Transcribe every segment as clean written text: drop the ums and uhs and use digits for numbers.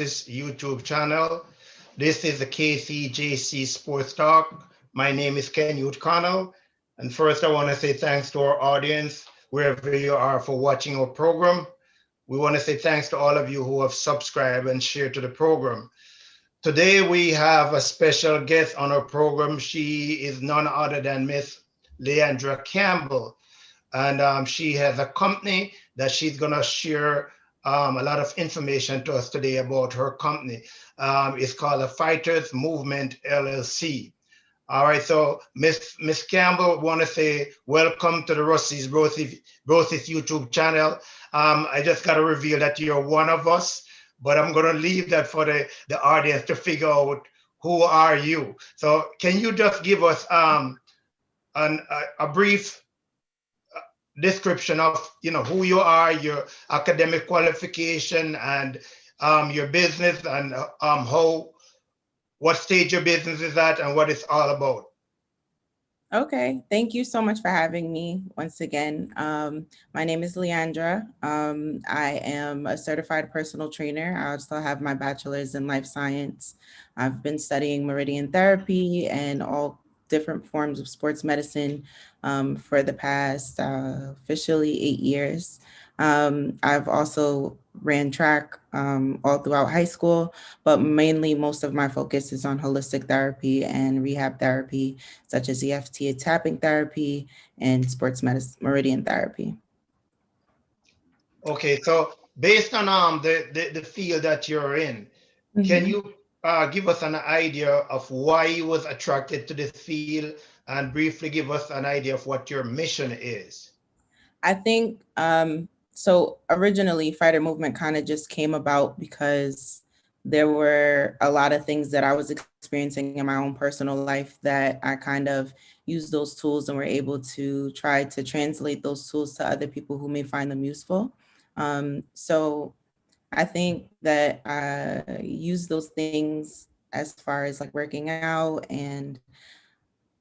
Brosis YouTube channel. This is the KCJC Sports Talk. My name is Ken Connell. And first, I want to say thanks to our audience, wherever you are, for watching our program. We want to say thanks to all of you who have subscribed and shared to the program. Today, we have a special guest on our program. She is none other than Miss Leandra Campbell. And she has a company that she's going to share a lot of information to us today about her company. It's called the Fighters Movement LLC. All right, so Miss Campbell, want to say welcome to the Brosis YouTube channel. I just got to reveal that you're one of us, but I'm going to leave that for the audience to figure out who are you. So can you just give us a brief description of who you are, your academic qualification, and your business, and what stage your business is at, and what it's all about. Okay, thank you so much for having me once again. My name is Leandra. I am a certified personal trainer. I also have my bachelor's in life science. I've been studying meridian therapy and all different forms of sports medicine for the past officially 8 years. I've also ran track all throughout high school, but mainly most of my focus is on holistic therapy and rehab therapy, such as EFT tapping therapy and sports medicine meridian therapy. Okay, so based on the field that you're in, can you give us an idea of why you was attracted to this field, and briefly give us an idea of what your mission is? I think so. Originally, fighter movement kind of just came about because there were a lot of things that I was experiencing in my own personal life that I kind of used those tools and were able to try to translate those tools to other people who may find them useful. So I think that I use those things as far as like working out, and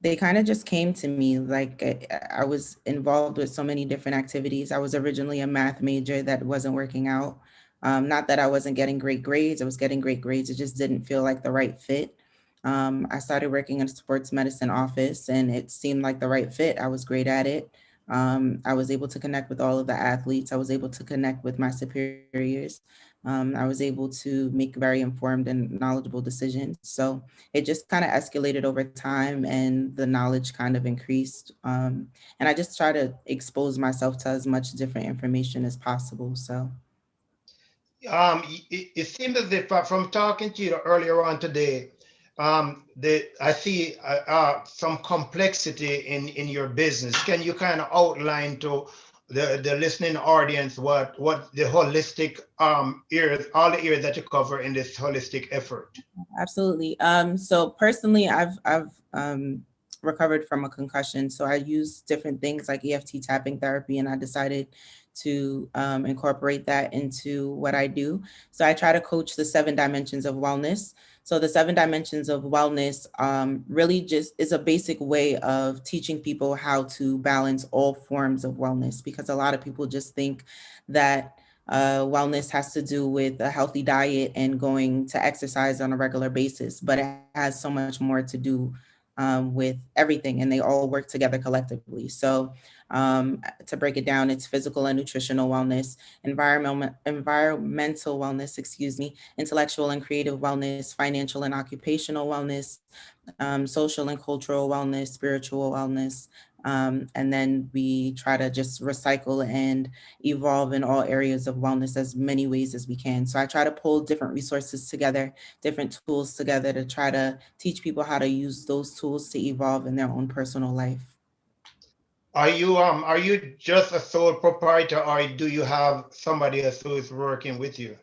they kind of just came to me. Like I was involved with so many different activities. I was originally a math major that wasn't working out. Not that I wasn't getting great grades, I was getting great grades. It just didn't feel like the right fit. I started working in a sports medicine office and it seemed like the right fit. I was great at it. I was able to connect with all of the athletes. I was able to connect with my superiors. I was able to make very informed and knowledgeable decisions. So it just kind of escalated over time and the knowledge kind of increased. And I just try to expose myself to as much different information as possible. So It seems as if from talking to you earlier on today, I see some complexity in your business. Can you kind of outline to the listening audience what the holistic areas, all the areas that you cover in this holistic effort? absolutely. So personally, I've recovered from a concussion. So I use different things like EFT tapping therapy, and I decided to incorporate that into what I do. So I try to coach the 7 dimensions of wellness. So the 7 dimensions of wellness really just is a basic way of teaching people how to balance all forms of wellness, because a lot of people just think that wellness has to do with a healthy diet and going to exercise on a regular basis, but it has so much more to do with everything, and they all work together collectively. So to break it down, it's physical and nutritional wellness, environmental wellness, excuse me, intellectual and creative wellness, financial and occupational wellness, social and cultural wellness, spiritual wellness. And then we try to just recycle and evolve in all areas of wellness as many ways as we can. So I try to pull different resources together, different tools together to try to teach people how to use those tools to evolve in their own personal life. Are you just a sole proprietor, or do you have somebody else who is working with you?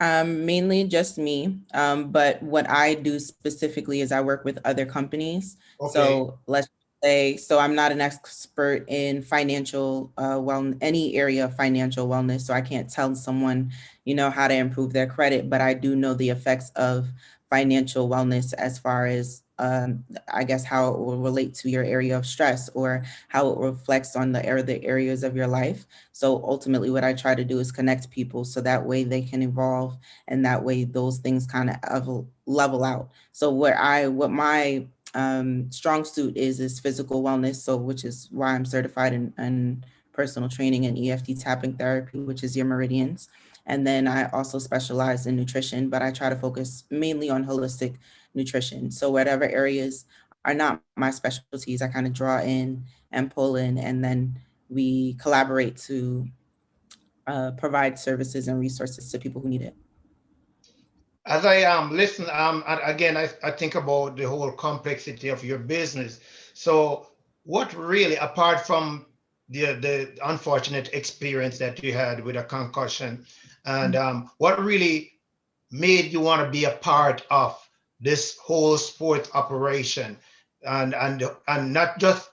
Mainly just me. But what I do specifically is I work with other companies. Okay. So let's say, so I'm not an expert in financial any area of financial wellness. So I can't tell someone, how to improve their credit, but I do know the effects of financial wellness as far as I guess how it will relate to your area of stress or how it reflects on the areas of your life. So ultimately what I try to do is connect people so that way they can evolve, and that way those things kind of level out. So what my strong suit is physical wellness. So which is why I'm certified in personal training and EFT tapping therapy, which is your meridians. And then I also specialize in nutrition, but I try to focus mainly on holistic nutrition. So whatever areas are not my specialties, I kind of draw in and pull in, and then we collaborate to provide services and resources to people who need it. As I listen, again, I think about the whole complexity of your business. So, what really, apart from the unfortunate experience that you had with a concussion, and what really made you want to be a part of this whole sports operation, and not just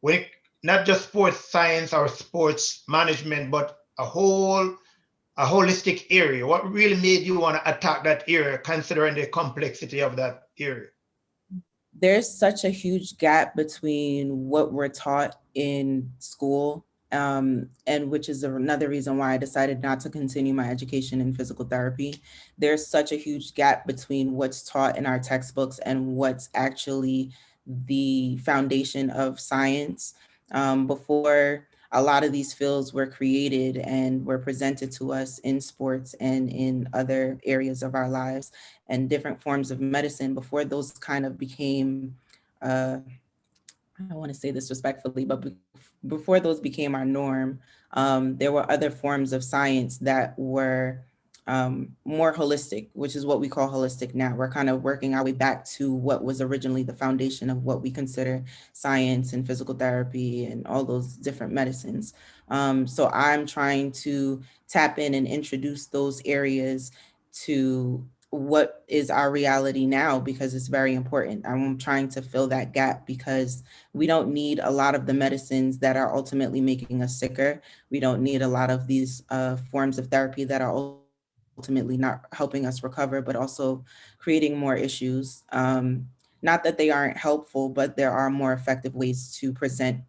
when it, not just sports science or sports management, but a holistic area? What really made you want to attack that area, considering the complexity of that area? There's such a huge gap between what we're taught in school, and which is another reason why I decided not to continue my education in physical therapy. There's such a huge gap between what's taught in our textbooks and what's actually the foundation of science. Before a lot of these fields were created and were presented to us in sports and in other areas of our lives and different forms of medicine, before those kind of became, I don't want to say this respectfully, but before those became our norm, there were other forms of science that were more holistic, which is what we call holistic now. We're kind of working our way back to what was originally the foundation of what we consider science and physical therapy and all those different medicines. So I'm trying to tap in and introduce those areas to what is our reality now, because it's very important. I'm trying to fill that gap because we don't need a lot of the medicines that are ultimately making us sicker. We don't need a lot of these forms of therapy that are ultimately not helping us recover, but also creating more issues. Not that they aren't helpful, but there are more effective ways to present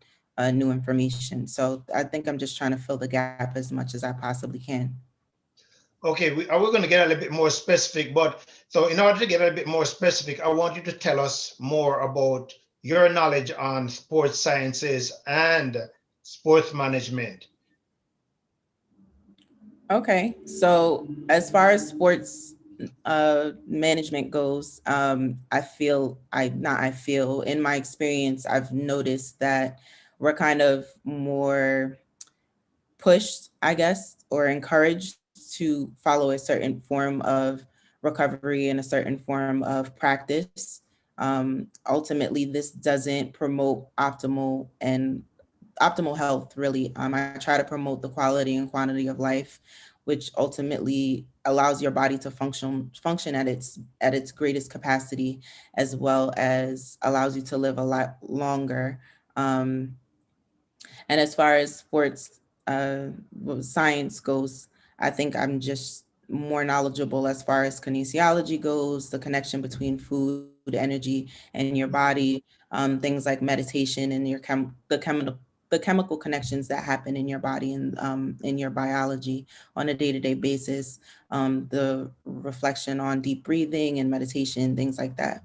new information. So I think I'm just trying to fill the gap as much as I possibly can. Okay, we're going to get a little bit more specific, but so in order to get a bit more specific, I want you to tell us more about your knowledge on sports sciences and sports management. Okay, so as far as sports management goes, I feel in my experience, I've noticed that we're kind of more pushed, I guess, or encouraged to follow a certain form of recovery and a certain form of practice. Ultimately, this doesn't promote optimal health, really. I try to promote the quality and quantity of life, which ultimately allows your body to function at its greatest capacity, as well as allows you to live a lot longer. And as far as sports science goes, I think I'm just more knowledgeable as far as kinesiology goes, the connection between food, energy, and your body, things like meditation and the chemical connections that happen in your body and in your biology on a day-to-day basis, the reflection on deep breathing and meditation, things like that.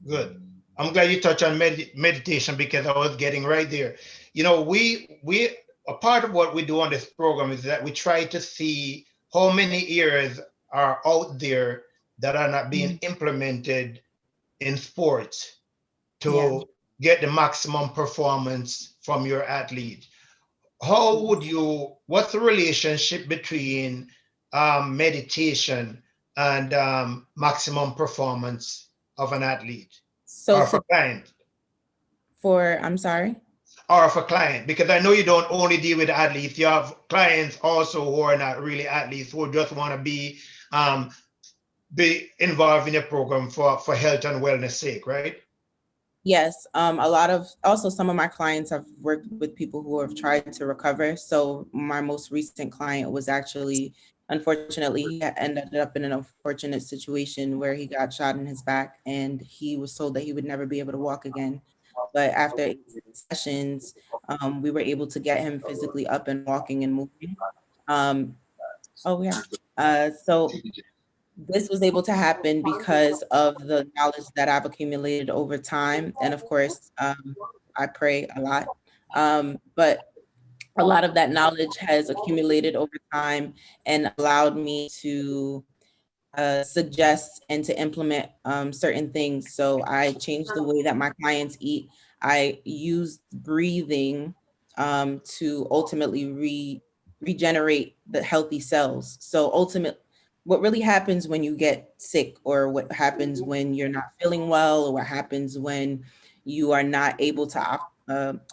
Good. I'm glad you touched on meditation, because I was getting right there. We a part of what we do on this program is that we try to see how many areas are out there that are not being implemented in sports Yeah. to get the maximum performance from your athlete. What's the relationship between meditation and maximum performance of an athlete So or of a client? I'm sorry. Or of a client, because I know you don't only deal with athletes, you have clients also who are not really athletes, who just want to be involved in a program for health and wellness sake, right? Yes, a lot of also some of my clients have worked with people who have tried to recover. So my most recent client was actually, unfortunately, he ended up in an unfortunate situation where he got shot in his back and he was told that he would never be able to walk again. But after 8 sessions, we were able to get him physically up and walking and moving. Um, oh yeah. So this was able to happen because of the knowledge that I've accumulated over time. And of course, I pray a lot. But a lot of that knowledge has accumulated over time and allowed me to suggest and to implement certain things. So I changed the way that my clients eat. I used breathing to ultimately regenerate the healthy cells. So ultimately, what really happens when you get sick, or what happens when you're not feeling well, or what happens when you are not able to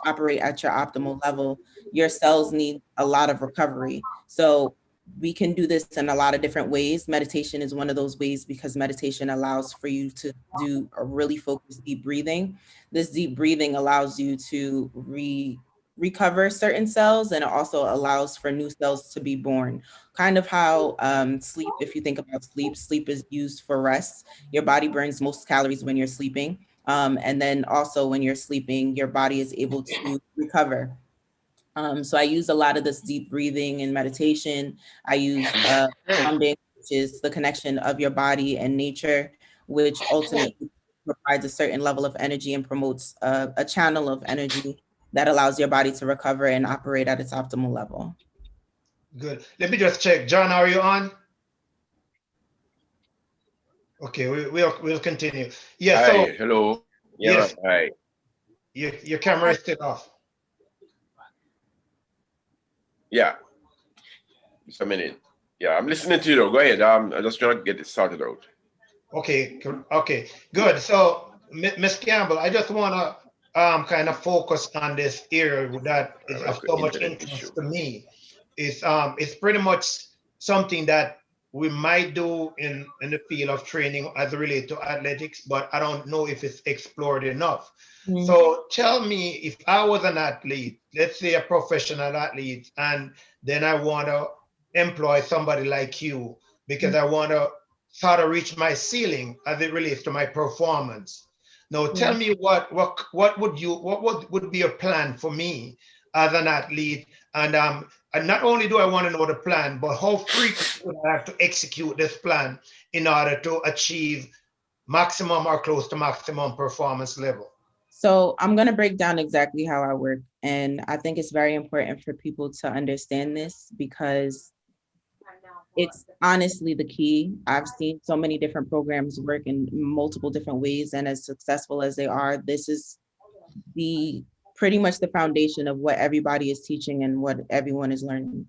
operate at your optimal level, your cells need a lot of recovery. So we can do this in a lot of different ways. Meditation is one of those ways because meditation allows for you to do a really focused deep breathing. This deep breathing allows you to recover certain cells, and it also allows for new cells to be born. Kind of how sleep, if you think about sleep, sleep is used for rest. Your body burns most calories when you're sleeping. And then also when you're sleeping, your body is able to recover. So I use a lot of this deep breathing and meditation. I use grounding, which is the connection of your body and nature, which ultimately provides a certain level of energy and promotes a channel of energy that allows your body to recover and operate at its optimal level. Good. Let me just check. John, are you on? Okay, we'll continue. Yeah, so Hi, hello. Yeah, yes, hi. your camera is still off. Yeah, just a minute. Yeah, I'm listening to you though. Go ahead. I'm just trying to get it started out. Okay, okay, good. So, Miss Campbell, I just want to kind of focus on this area that I is have a of quick so much internet issue. interest to me. It's pretty much something that we might do in the field of training as it relates to athletics, but I don't know if it's explored enough. Mhm. So tell me, if I was an athlete, let's say a professional athlete, and then I want to employ somebody like you because I want to sort of reach my ceiling as it relates to my performance. Now, tell Yeah. me what would be your plan for me as an athlete, and not only do I want to know the plan, but how frequently would I have to execute this plan in order to achieve maximum or close to maximum performance level? So I'm going to break down exactly how I work. And I think it's very important for people to understand this because it's honestly the key. I've seen so many different programs work in multiple different ways, and as successful as they are, this is the pretty much the foundation of what everybody is teaching and what everyone is learning.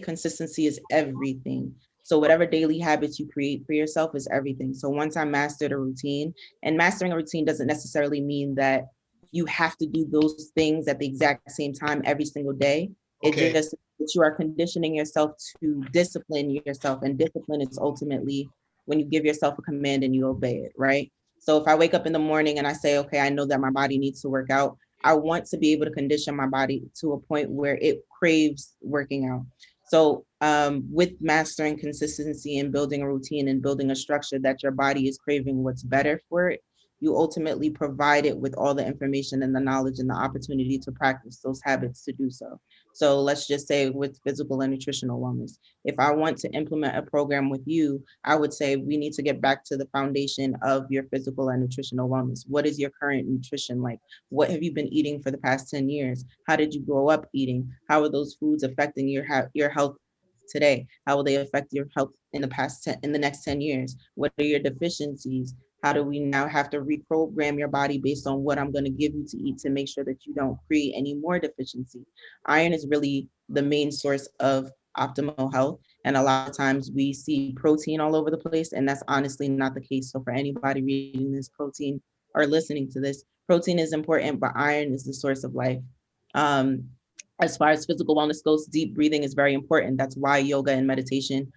Consistency is everything. So whatever daily habits you create for yourself is everything. So once I mastered a routine, and mastering a routine doesn't necessarily mean that you have to do those things at the exact same time every single day. It Okay, just that you are conditioning yourself to discipline yourself, and discipline is ultimately when you give yourself a command and you obey it, right? So if I wake up in the morning and I say, okay, I know that my body needs to work out, I want to be able to condition my body to a point where it craves working out. So with mastering consistency and building a routine and building a structure that your body is craving what's better for it, you ultimately provide it with all the information and the knowledge and the opportunity to practice those habits to do so. So let's just say with physical and nutritional wellness, if I want to implement a program with you, I would say we need to get back to the foundation of your physical and nutritional wellness. What is your current nutrition like? What have you been eating for the past 10 years? How did you grow up eating? How are those foods affecting your health today? How will they affect your health in the next 10 years? What are your deficiencies? How do we now have to reprogram your body based on what I'm going to give you to eat to make sure that you don't create any more deficiency? Iron is really the main source of optimal health. And a lot of times we see protein all over the place, and that's honestly not the case. So for anybody reading this protein or listening to this, protein is important, but iron is the source of life. Um, as far as physical wellness goes, deep breathing is very important. That's why yoga and meditation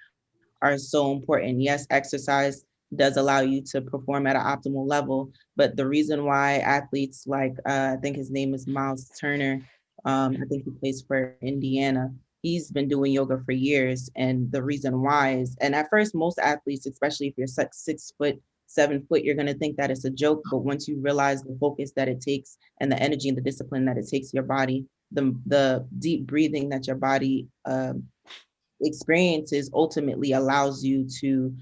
are so important. Yes, exercise does allow you to perform at an optimal level. But the reason why athletes like, I think his name is Miles Turner, I think he plays for Indiana. He's been doing yoga for years. And the reason why is, and at first, most athletes, especially if you're 6 foot, 7 foot, you're going to think that it's a joke. But once you realize the focus that it takes and the energy and the discipline that it takes your body, the deep breathing that your body experiences ultimately allows you to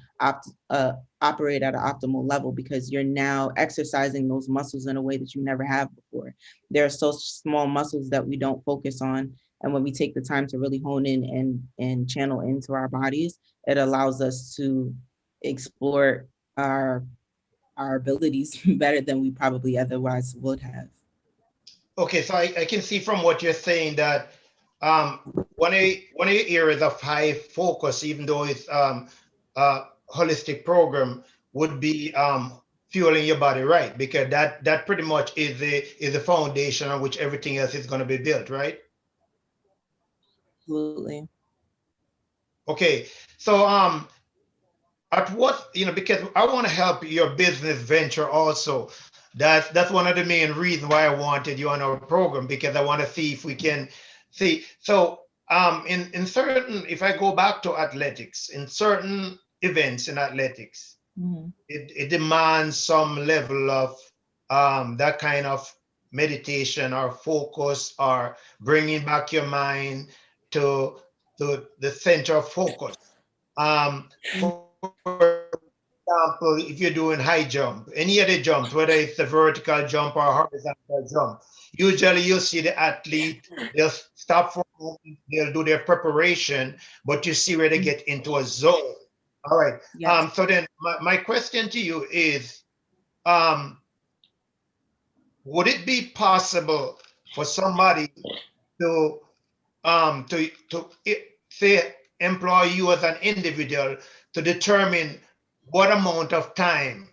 operate at an optimal level, because you're now exercising those muscles in a way that you never have before. There are so small muscles that we don't focus on. And when we take the time to really hone in and channel into our bodies, it allows us to explore our abilities better than we probably otherwise would have. Okay, so I can see from what you're saying that one of your areas of high focus, even though it's a holistic program, would be fueling your body, right? Because that pretty much is the foundation on which everything else is going to be built, right? Absolutely. Okay, so at what, because I want to help your business venture also. That's one of the main reasons why I wanted you on our program, because I want to see if we can see. So in certain, if I go back to athletics, in certain events in athletics, it demands some level of that kind of meditation or focus, or bringing back your mind to the center of focus. For example, if you're doing high jump, any other jumps, whether it's a vertical jump or horizontal jump, usually you see the athlete, they'll stop for a moment, they'll do their preparation, but you see where they get into a zone. All right. Yes. So then my question to you is, would it be possible for somebody to say employ you as an individual to determine what amount of time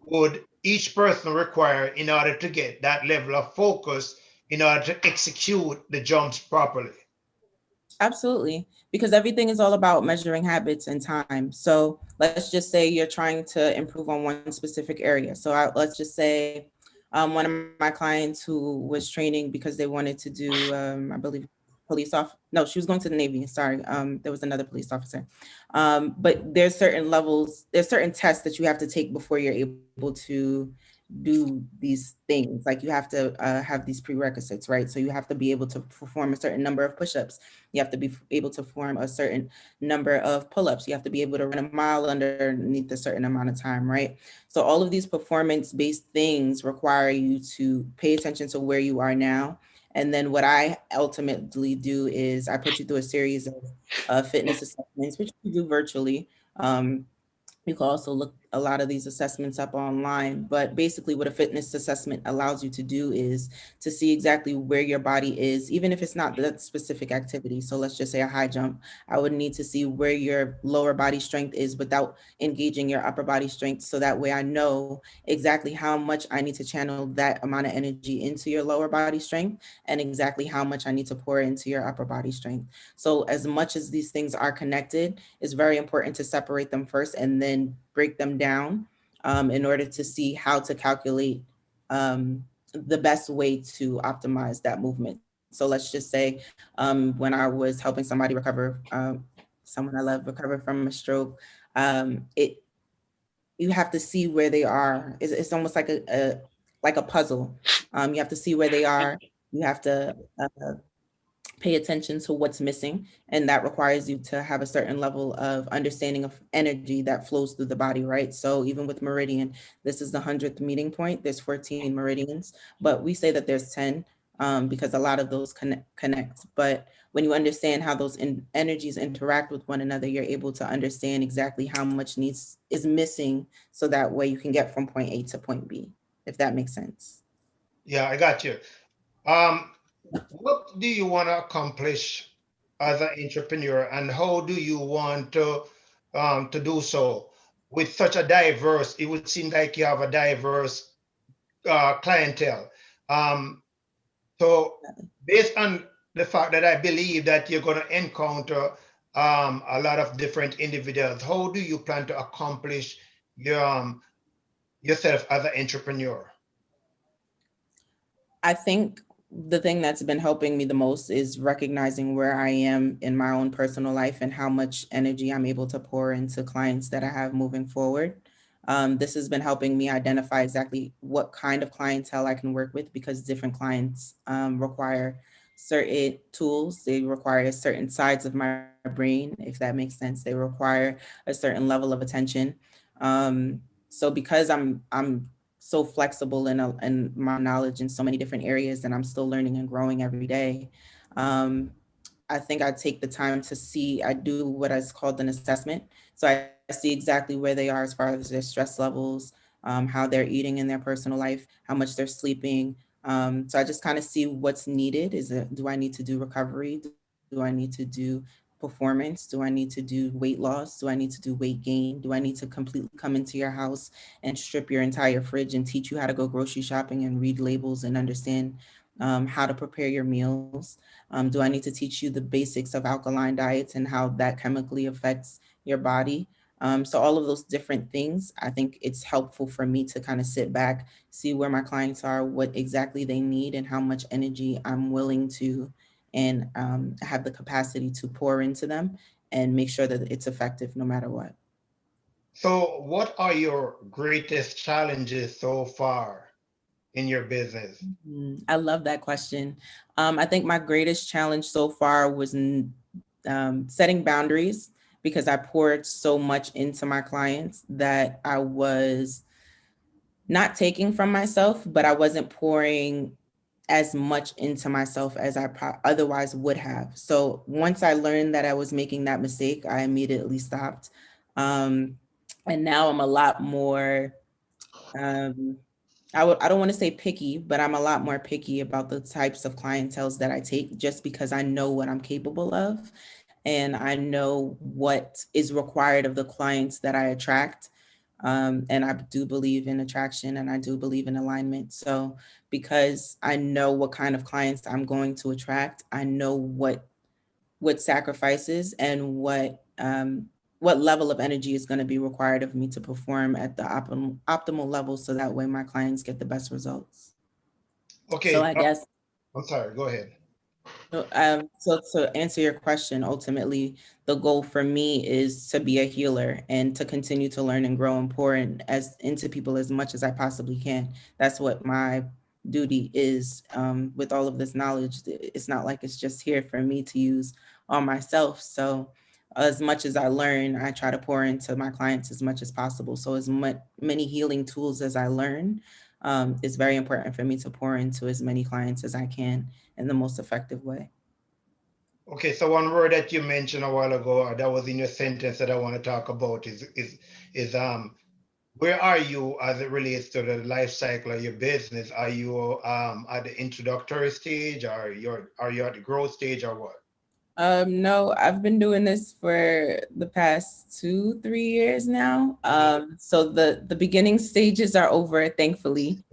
would each person require in order to get that level of focus in order to execute the jumps properly? Absolutely, because everything is all about measuring habits and time. So let's just say you're trying to improve on one specific area. So let's just say one of my clients who was training because they wanted to do, I believe, no, she was going to the Navy. Sorry, there was another police officer. But there's certain levels, there's certain tests that you have to take before you're able to do these things. Like you have to have these prerequisites, right? So you have to be able to perform a certain number of push-ups. You have to be able to perform a certain number of pull-ups. You have to be able to run a mile underneath a certain amount of time, right? So all of these performance-based things require you to pay attention to where you are now. And then what I ultimately do is I put you through a series of fitness assessments, which you do virtually. You can also look a lot of these assessments up online, but basically what a fitness assessment allows you to do is to see exactly where your body is, even if it's not that specific activity. So let's just say a high jump. I would need to see where your lower body strength is without engaging your upper body strength. So that way I know exactly how much I need to channel that amount of energy into your lower body strength and exactly how much I need to pour into your upper body strength. So as much as these things are connected, it's very important to separate them first and then break them down in order to see how to calculate the best way to optimize that movement. So let's just say when I was helping somebody recover, someone I love recover from a stroke, you have to see where they are. It's almost like a puzzle. You have to see where they are. You have to pay attention to what's missing, and that requires you to have a certain level of understanding of energy that flows through the body, right? So even with meridian, this is the 100th meeting point. There's 14 meridians, but we say that there's 10 because a lot of those connect. But when you understand how those energies interact with one another, you're able to understand exactly how much is missing, so that way you can get from point A to point B, if that makes sense. Yeah, I got you. What do you want to accomplish as an entrepreneur, and how do you want to do so with such a diverse? It would seem like you have a diverse clientele. So based on the fact that I believe that you're going to encounter a lot of different individuals, how do you plan to accomplish yourself as an entrepreneur? I think the thing that's been helping me the most is recognizing where I am in my own personal life and how much energy I'm able to pour into clients that I have moving forward. This has been helping me identify exactly what kind of clientele I can work with, because different clients require certain tools. They require certain sides of my brain, if that makes sense. They require a certain level of attention. So because I'm so flexible in my knowledge in so many different areas, and I'm still learning and growing every day. I think I take the time to see, I do what is called an assessment. So I see exactly where they are as far as their stress levels, how they're eating in their personal life, how much they're sleeping. So I just kind of see what's needed. Do I need to do recovery? Do I need to do performance? Do I need to do weight loss? Do I need to do weight gain? Do I need to completely come into your house and strip your entire fridge and teach you how to go grocery shopping and read labels and understand how to prepare your meals? Do I need to teach you the basics of alkaline diets and how that chemically affects your body? So all of those different things, I think it's helpful for me to kind of sit back, see where my clients are, what exactly they need, and how much energy I'm willing to and have the capacity to pour into them and make sure that it's effective no matter what. So what are your greatest challenges so far in your business? I love that question. I think my greatest challenge so far was setting boundaries, because I poured so much into my clients that I was not taking from myself, but I wasn't pouring as much into myself as I otherwise would have. So once I learned that I was making that mistake, I immediately stopped. And now I'm a lot more, I don't want to say picky, but I'm a lot more picky about the types of clientels that I take, just because I know what I'm capable of and I know what is required of the clients that I attract. And I do believe in attraction, and I do believe in alignment. So because I know what kind of clients I'm going to attract, I know what sacrifices and what level of energy is going to be required of me to perform at the optimal level, so that way my clients get the best results. So Okay, I guess I'm sorry, go ahead. so to answer your question, ultimately, the goal for me is to be a healer and to continue to learn and grow and pour into people as much as I possibly can. That's what my duty is, with all of this knowledge. It's not like it's just here for me to use on myself. So as much as I learn, I try to pour into my clients as much as possible. So as many healing tools as I learn, it's very important for me to pour into as many clients as I can in the most effective way. Okay, so one word that you mentioned a while ago, or that was in your sentence that I want to talk about is where are you as it relates to the life cycle of your business? Are you at the introductory stage, or are you at the growth stage, or what? No, I've been doing this for the past 2-3 years now. So the beginning stages are over, thankfully.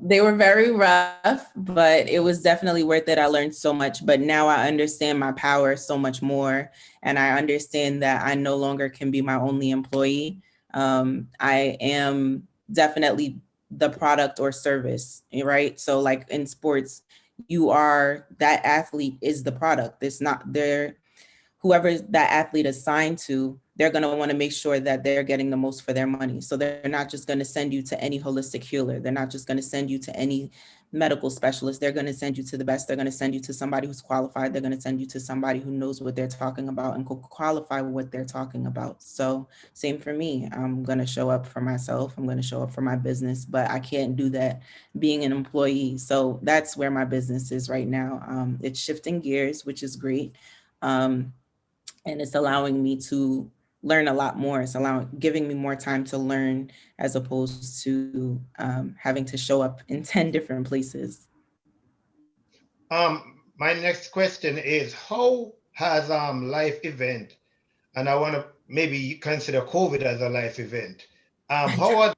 They were very rough, but it was definitely worth it. I learned so much, but now I understand my power so much more. And I understand that I no longer can be my only employee. I am definitely the product or service, right? So like in sports, that athlete is the product. It's not whoever that athlete is signed to, they're going to want to make sure that they're getting the most for their money. So they're not just going to send you to any holistic healer. They're not just going to send you to any medical specialist. They're going to send you to the best. They're going to send you to somebody who's qualified. They're going to send you to somebody who knows what they're talking about and could qualify what they're talking about. So same for me. I'm going to show up for myself. I'm going to show up for my business, but I can't do that being an employee. So that's where my business is right now. It's shifting gears, which is great. And it's allowing me to learn a lot more. It's giving me more time to learn, as opposed to having to show up in 10 different places. My next question is, how has life event, and I want to maybe consider COVID as a life event. How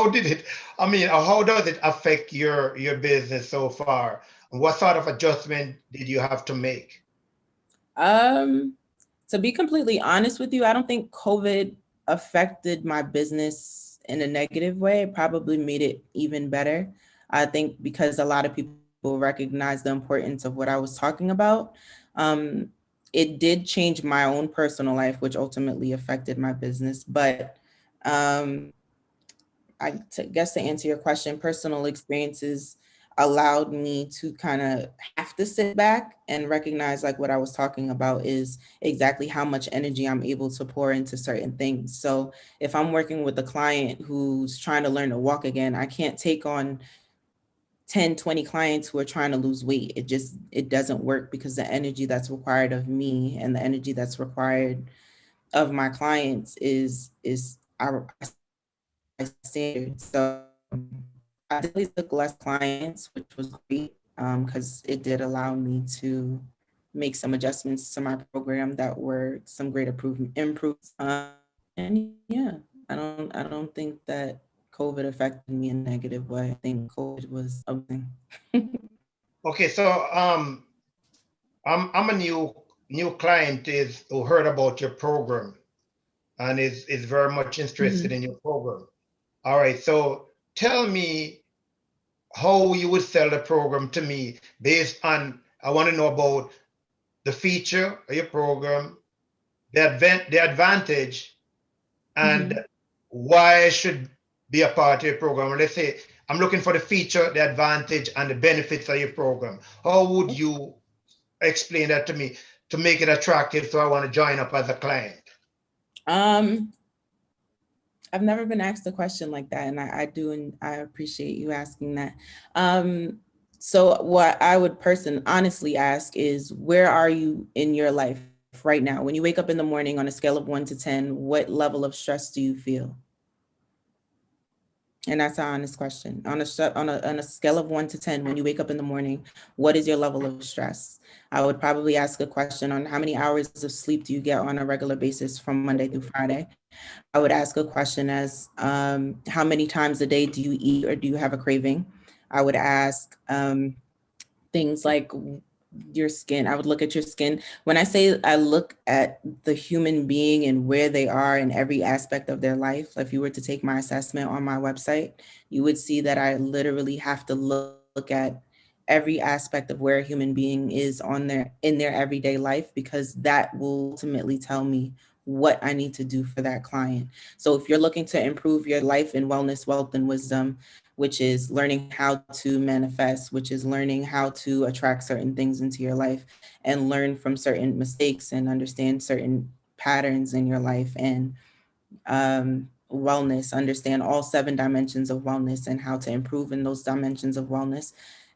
did it, I mean, how does it affect your business so far? What sort of adjustment did you have to make? To be completely honest with you, I don't think COVID affected my business in a negative way. It probably made it even better. I think because a lot of people recognize the importance of what I was talking about. It did change my own personal life, which ultimately affected my business. But guess to answer your question, personal experiences allowed me to kind of have to sit back and recognize, like what I was talking about is exactly how much energy I'm able to pour into certain things. So if I'm working with a client who's trying to learn to walk again, I can't take on 10, 20 clients who are trying to lose weight. It doesn't work, because the energy that's required of me and the energy that's required of my clients is our standard. So I definitely took less clients, which was great, because it did allow me to make some adjustments to my program that were some great improves. And yeah, I don't think that COVID affected me in a negative way. I think COVID was a thing. Okay, so I'm a new client is who heard about your program and is very much interested in your program. All right, so tell me how you would sell the program to me based on, I want to know about the feature of your program, the advantage, and why I should be a part of your program. Let's say I'm looking for the feature, the advantage, and the benefits of your program. How would you explain that to me to make it attractive so I want to join up as a client? I've never been asked a question like that, and I do, and I appreciate you asking that. So what I would honestly ask is, where are you in your life right now? When you wake up in the morning, on a scale of 1 to 10, what level of stress do you feel? And that's an honest question. On a scale of 1 to 10, when you wake up in the morning, what is your level of stress? I would probably ask a question on how many hours of sleep do you get on a regular basis from Monday through Friday? I would ask a question as, how many times a day do you eat, or do you have a craving? I would ask things like your skin. I would look at your skin. When I say I look at the human being and where they are in every aspect of their life, if you were to take my assessment on my website, you would see that I literally have to look at every aspect of where a human being is in their everyday life, because that will ultimately tell me what I need to do for that client. So if you're looking to improve your life in wellness, wealth, and wisdom, which is learning how to manifest, which is learning how to attract certain things into your life and learn from certain mistakes and understand certain patterns in your life, and wellness, understand all 7 dimensions of wellness and how to improve in those dimensions of wellness,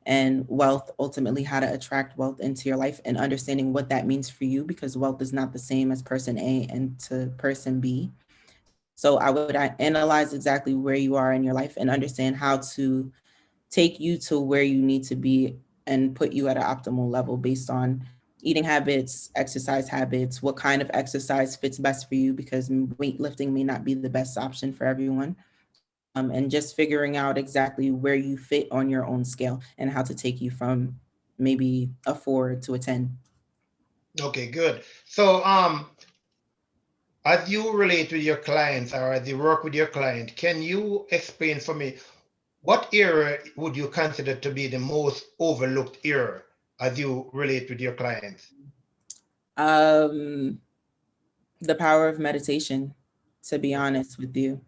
and wealth, ultimately how to attract wealth into your life and understanding what that means for you, because wealth is not the same as person A and to person B. So I would analyze exactly where you are in your life and understand how to take you to where you need to be and put you at an optimal level based on eating habits, exercise habits, what kind of exercise fits best for you, because weightlifting may not be the best option for everyone. And just figuring out exactly where you fit on your own scale and how to take you from maybe a 4 to a 10. Okay, good. So as you relate with your clients or as you work with your client, can you explain for me what area would you consider to be the most overlooked area as you relate with your clients? Um, the power of meditation, to be honest with you.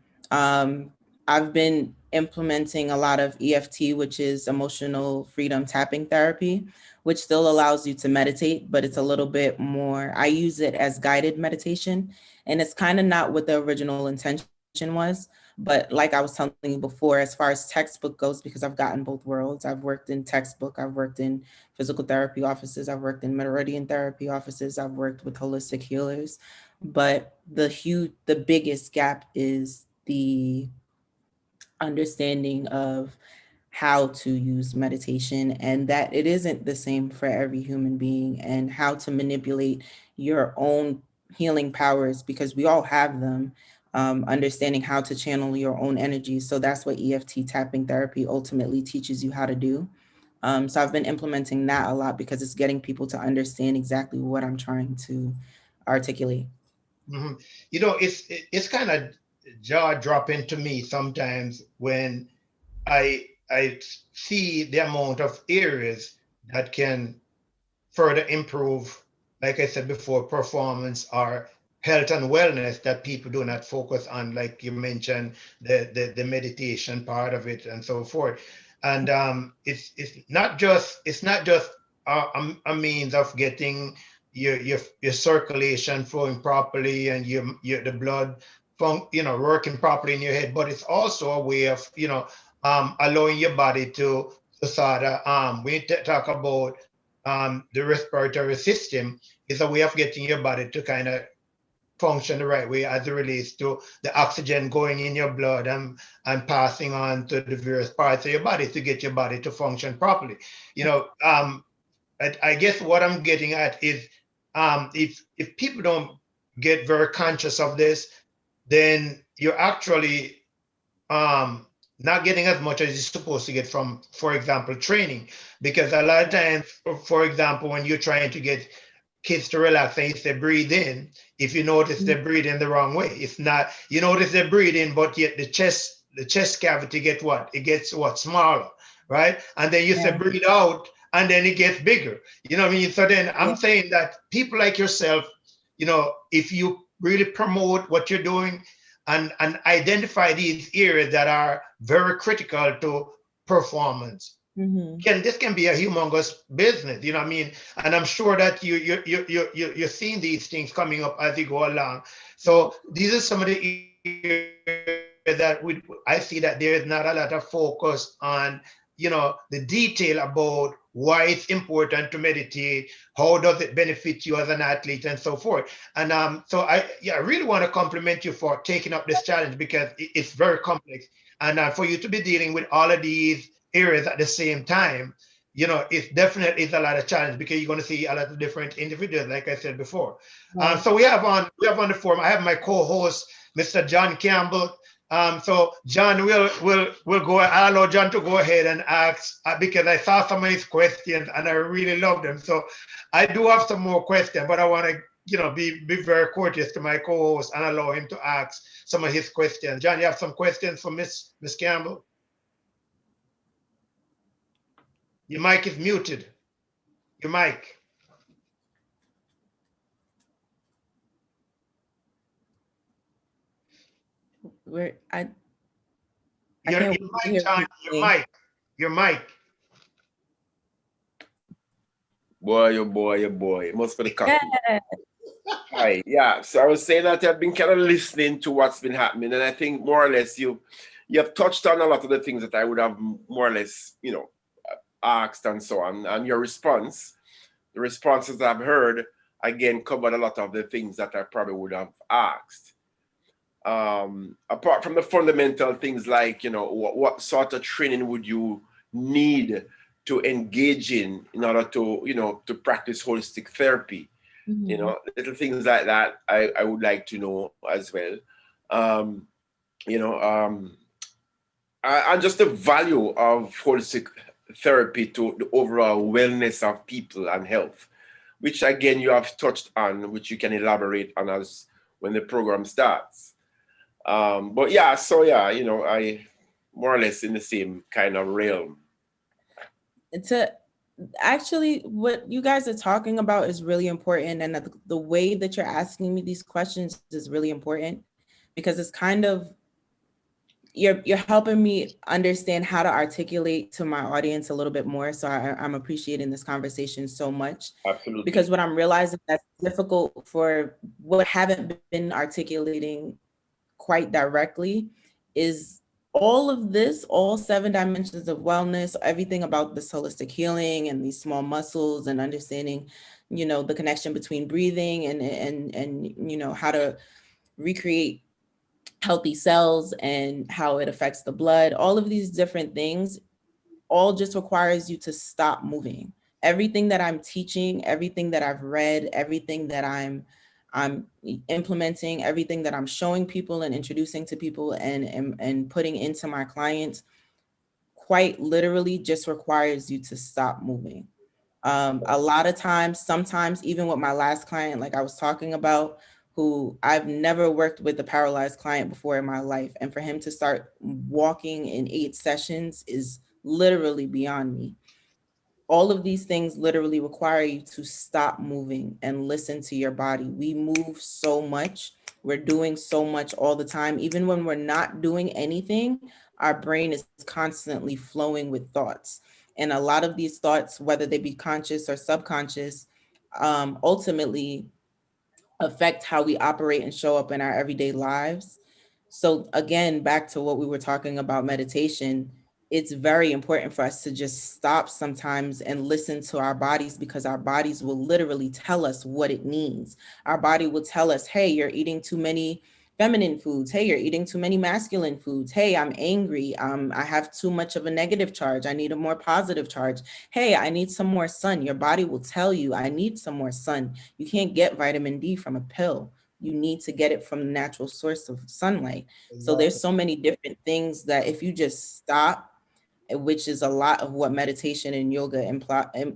I've been implementing a lot of EFT, which is emotional freedom tapping therapy, which still allows you to meditate, but it's a little bit more, I use it as guided meditation. And it's kind of not what the original intention was. But like I was telling you before, as far as textbook goes, because I've gotten both worlds, I've worked in textbook, I've worked in physical therapy offices, I've worked in meridian therapy offices, I've worked with holistic healers. But the biggest gap is the understanding of how to use meditation, and that it isn't the same for every human being, and how to manipulate your own healing powers, because we all have them. Understanding how to channel your own energy. So that's what EFT tapping therapy ultimately teaches you how to do. So I've been implementing that a lot because it's getting people to understand exactly what I'm trying to articulate. Mhm. You know, it's kind of jaw dropping to me sometimes when I see the amount of areas that can further improve, like I said before, performance or health and wellness that people do not focus on, like you mentioned, the meditation part of it and so forth. And it's not just a means of getting your circulation flowing properly and your the blood working properly in your head, but it's also a way of allowing your body to sort of we talk about the respiratory system is a way of getting your body to kind of function the right way as it relates to the oxygen going in your blood and passing on to the various parts of your body to get your body to function properly. I guess what I'm getting at is if people don't get very conscious of this, then you're actually not getting as much as you're supposed to get from, for example, training. Because a lot of times, for example, when you're trying to get kids to relax and you say breathe in, if you notice they're breathing the wrong way, it's not, you notice they're breathing, but yet the chest cavity gets what? It gets what? Smaller, right? And then you say breathe out, and then it gets bigger. You know what I mean? So then I'm saying that people like yourself, if you really promote what you're doing and identify these areas that are very critical to performance, this can be a humongous business, you know what I mean? And I'm sure that you're seeing these things coming up as you go along. So these are some of the areas that I see that there is not a lot of focus on, the detail about why it's important to meditate, how does it benefit you as an athlete, and so forth. And so I really want to compliment you for taking up this challenge, because it's very complex. And for you to be dealing with all of these areas at the same time, it definitely is a lot of challenge, because you're going to see a lot of different individuals, like I said before. So we have on the forum, I have my co-host, Mr. John Campbell. So John, we'll go. I'll allow John to go ahead and ask, because I saw some of his questions and I really loved them. So I do have some more questions, but I want to, be very courteous to my co-host and allow him to ask some of his questions. John, you have some questions for Miss Campbell? Your mic is muted. Your mic. Where Your mic, John, your mic. Boy, oh boy, oh boy. It must be the coffee. Hi, yeah. So I was saying that I've been kind of listening to what's been happening, and I think more or less you have touched on a lot of the things that I would have more or less, asked and so on. And your response, the responses I've heard, again, covered a lot of the things that I probably would have asked. Apart from the fundamental things like, what sort of training would you need to engage in order to, to practice holistic therapy? Little things like that I would like to know as well. And just the value of holistic therapy to the overall wellness of people and health, which again you have touched on, which you can elaborate on as when the program starts. But yeah, so yeah, I more or less in the same kind of realm. Actually, what you guys are talking about is really important, and the way that you're asking me these questions is really important, because it's kind of you're helping me understand how to articulate to my audience a little bit more. So I'm appreciating this conversation so much. Absolutely. Because what I'm realizing that's difficult for what I haven't been articulating quite directly is all of this, all 7 dimensions of wellness, everything about this holistic healing and these small muscles and understanding, the connection between breathing and how to recreate healthy cells and how it affects the blood. All of these different things all just requires you to stop moving. Everything that I'm teaching, everything that I've read, everything that I'm implementing, everything that I'm showing people and introducing to people and putting into my clients, quite literally just requires you to stop moving. A lot of times, sometimes even with my last client, like I was talking about, who I've never worked with a paralyzed client before in my life. And for him to start walking in 8 sessions is literally beyond me. All of these things literally require you to stop moving and listen to your body. We move so much. We're doing so much all the time. Even when we're not doing anything, our brain is constantly flowing with thoughts. And a lot of these thoughts, whether they be conscious or subconscious, ultimately affect how we operate and show up in our everyday lives. So again, back to what we were talking about meditation, it's very important for us to just stop sometimes and listen to our bodies, because our bodies will literally tell us what it needs. Our body will tell us, hey, you're eating too many feminine foods. Hey, you're eating too many masculine foods. Hey, I'm angry. I have too much of a negative charge. I need a more positive charge. Hey, I need some more sun. Your body will tell you, I need some more sun. You can't get vitamin D from a pill. You need to get it from the natural source of sunlight. So there's so many different things that if you just stop, which is a lot of what meditation and yoga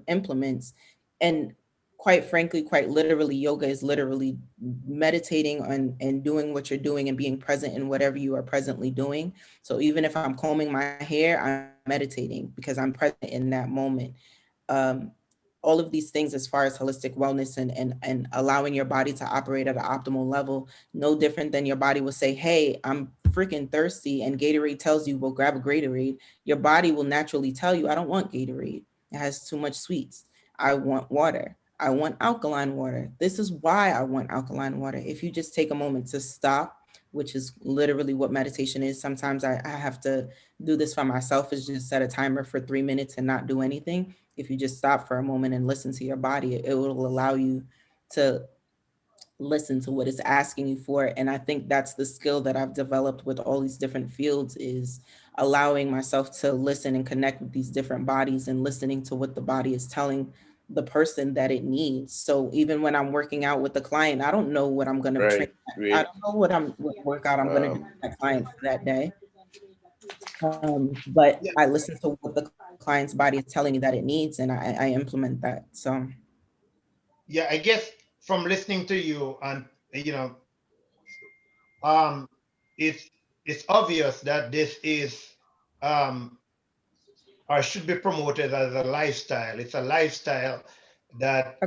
implements. And quite frankly, quite literally, yoga is literally meditating on and doing what you're doing and being present in whatever you are presently doing. So even if I'm combing my hair, I'm meditating because I'm present in that moment. All of these things as far as holistic wellness and allowing your body to operate at an optimal level, no different than your body will say, hey, I'm freaking thirsty, and Gatorade tells you, well, grab a Gatorade. Your body will naturally tell you, I don't want Gatorade. It has too much sweets. I want water. I want alkaline water. This is why I want alkaline water. If you just take a moment to stop, which is literally what meditation is. Sometimes I have to do this for myself, is just set a timer for 3 minutes and not do anything. If you just stop for a moment and listen to your body, it will allow you to listen to what it's asking you for. And I think that's the skill that I've developed with all these different fields, is allowing myself to listen and connect with these different bodies and listening to what the body is telling the person that it needs. So even when I'm working out with the client, I don't know what I'm going to train. I don't know what workout I'm going to do with that client for that day. But I listen to what the client's body is telling me that it needs, and I implement that. So yeah, I guess from listening to you, and um, it's obvious that this is or should be promoted as a lifestyle. It's a lifestyle that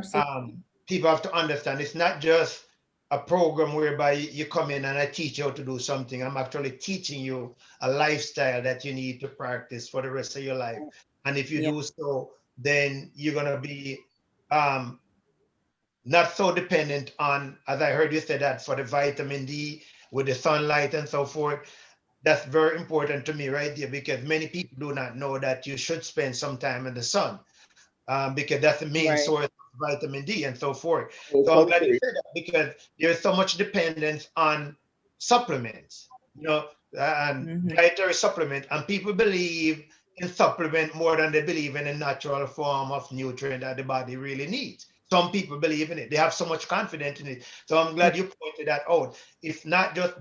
people have to understand. It's not just a program whereby you come in and I teach you how to do something. I'm actually teaching you a lifestyle that you need to practice for the rest of your life. And if you do so, then you're going to be not so dependent on, as I heard you say that for the vitamin D with the sunlight and so forth. That's very important to me right there, because many people do not know that you should spend some time in the sun, because that's the main source of vitamin D and so forth. So I'm glad you said that, because there's so much dependence on supplements, and dietary supplement, and people believe in supplement more than they believe in a natural form of nutrient that the body really needs. Some people believe in it. They have so much confidence in it. So I'm glad you pointed that out. If not just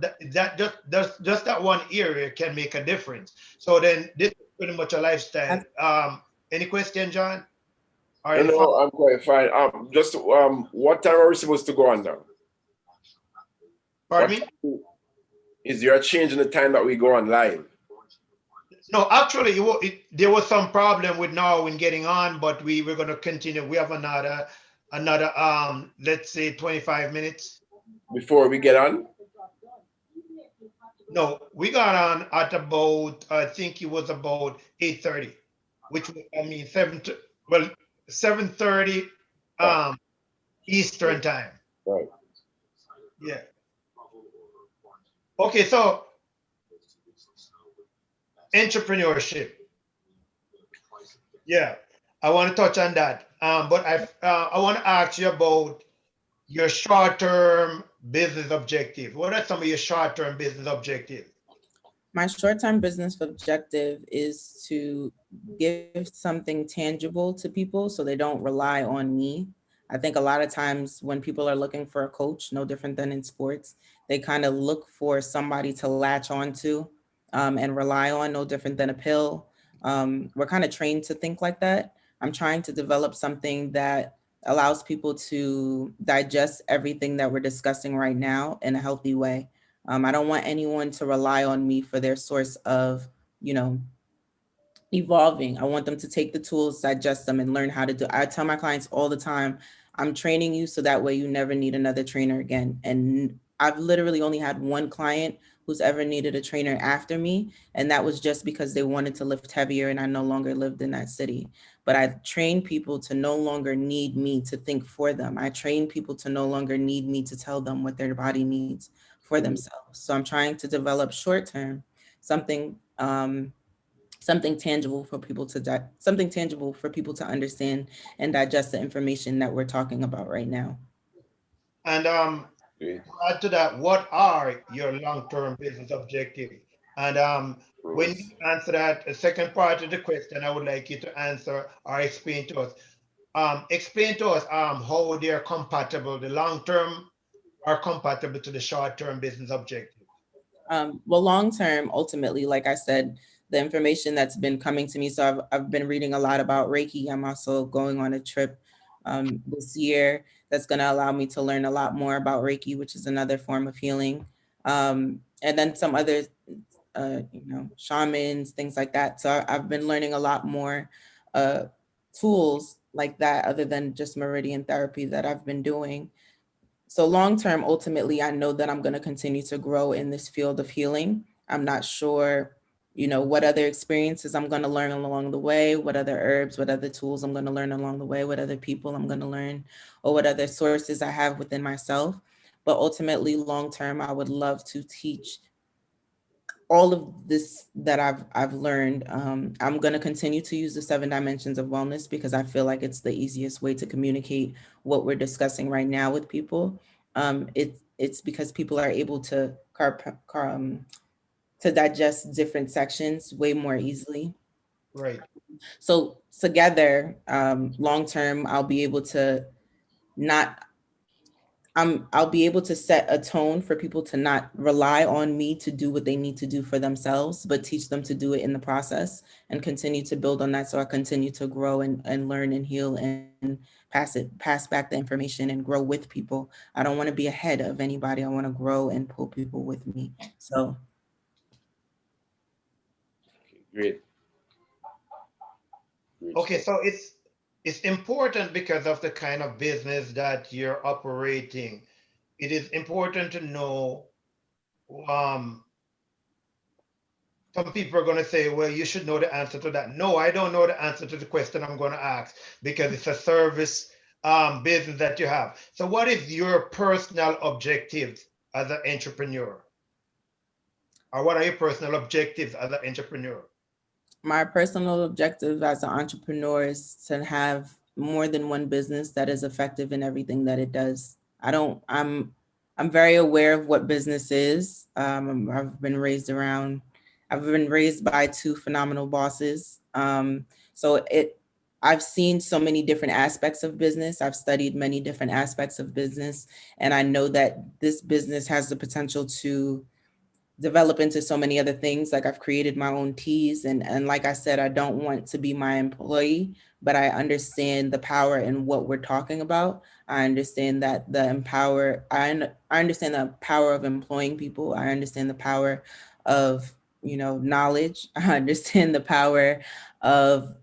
just that one area can make a difference. So then this is pretty much a lifestyle. Any question, John? No, I'm quite fine. Just what time are we supposed to go on now? Pardon me? Is there a change in the time that we go on live? No, actually, there was some problem with now in getting on, but we were going to continue. We have another let's say 25 minutes before we get on. No, we got on at about, I think it was about 8:30, which I mean 7:30 Eastern time. Right. Yeah. Okay, so entrepreneurship. Yeah, I want to touch on that. But I want to ask you about your short-term business objective. What are some of your short-term business objectives? My short-term business objective is to give something tangible to people so they don't rely on me. I think a lot of times when people are looking for a coach, no different than in sports, they kind of look for somebody to latch onto and rely on, no different than a pill. We're kind of trained to think like that. I'm trying to develop something that allows people to digest everything that we're discussing right now in a healthy way. I don't want anyone to rely on me for their source of, evolving. I want them to take the tools, digest them, and learn how to do. I tell my clients all the time, I'm training you so that way you never need another trainer again. And I've literally only had one client who's ever needed a trainer after me. And that was just because they wanted to lift heavier and I no longer lived in that city. But I train people to no longer need me to think for them. I train people to no longer need me to tell them what their body needs for themselves. So I'm trying to develop short term, something tangible for people to understand and digest the information that we're talking about right now. And to add to that, what are your long-term business objectives? And when you answer that, the second part of the question, I would like you to answer or explain to us. How they are compatible, the long-term are compatible to the short-term business objectives. Well, long term, ultimately, like I said, the information that's been coming to me. So I've been reading a lot about Reiki. I'm also going on a trip this year that's going to allow me to learn a lot more about Reiki, which is another form of healing. And then some other, shamans, things like that. So I've been learning a lot more tools like that, other than just meridian therapy that I've been doing. So long term, ultimately, I know that I'm going to continue to grow in this field of healing. I'm not sure, what other experiences I'm going to learn along the way, what other herbs, what other tools I'm going to learn along the way, what other people I'm going to learn, or what other sources I have within myself. But ultimately, long term, I would love to teach all of this that I've learned. I'm going to continue to use the 7 dimensions of wellness because I feel like it's the easiest way to communicate what we're discussing right now with people. It's because people are able to to digest different sections way more easily. Right. So together, long term, I'll be able to not I'll be able to set a tone for people to not rely on me to do what they need to do for themselves, but teach them to do it in the process and continue to build on that. So I continue to grow and learn and heal and pass back the information and grow with people. I don't want to be ahead of anybody. I want to grow and pull people with me. So. Great. Okay, so it's important because of the kind of business that you're operating. It is important to know. Um, some people are going to say, "Well, you should know the answer to that." No, I don't know the answer to the question I'm going to ask because it's a service business that you have. So, what is your personal objectives as an entrepreneur, or what are your personal objectives as an entrepreneur? My personal objective as an entrepreneur is to have more than one business that is effective in everything that it does. I'm very aware of what business is. I've been raised by 2 phenomenal bosses. So I've seen so many different aspects of business. I've studied many different aspects of business, and I know that this business has the potential to develop into so many other things. Like I've created my own teas, and like I said, I don't want to be my employee, but I understand the power in what we're talking about. I understand that I understand the power of employing people. I understand the power of, knowledge. I understand the power of,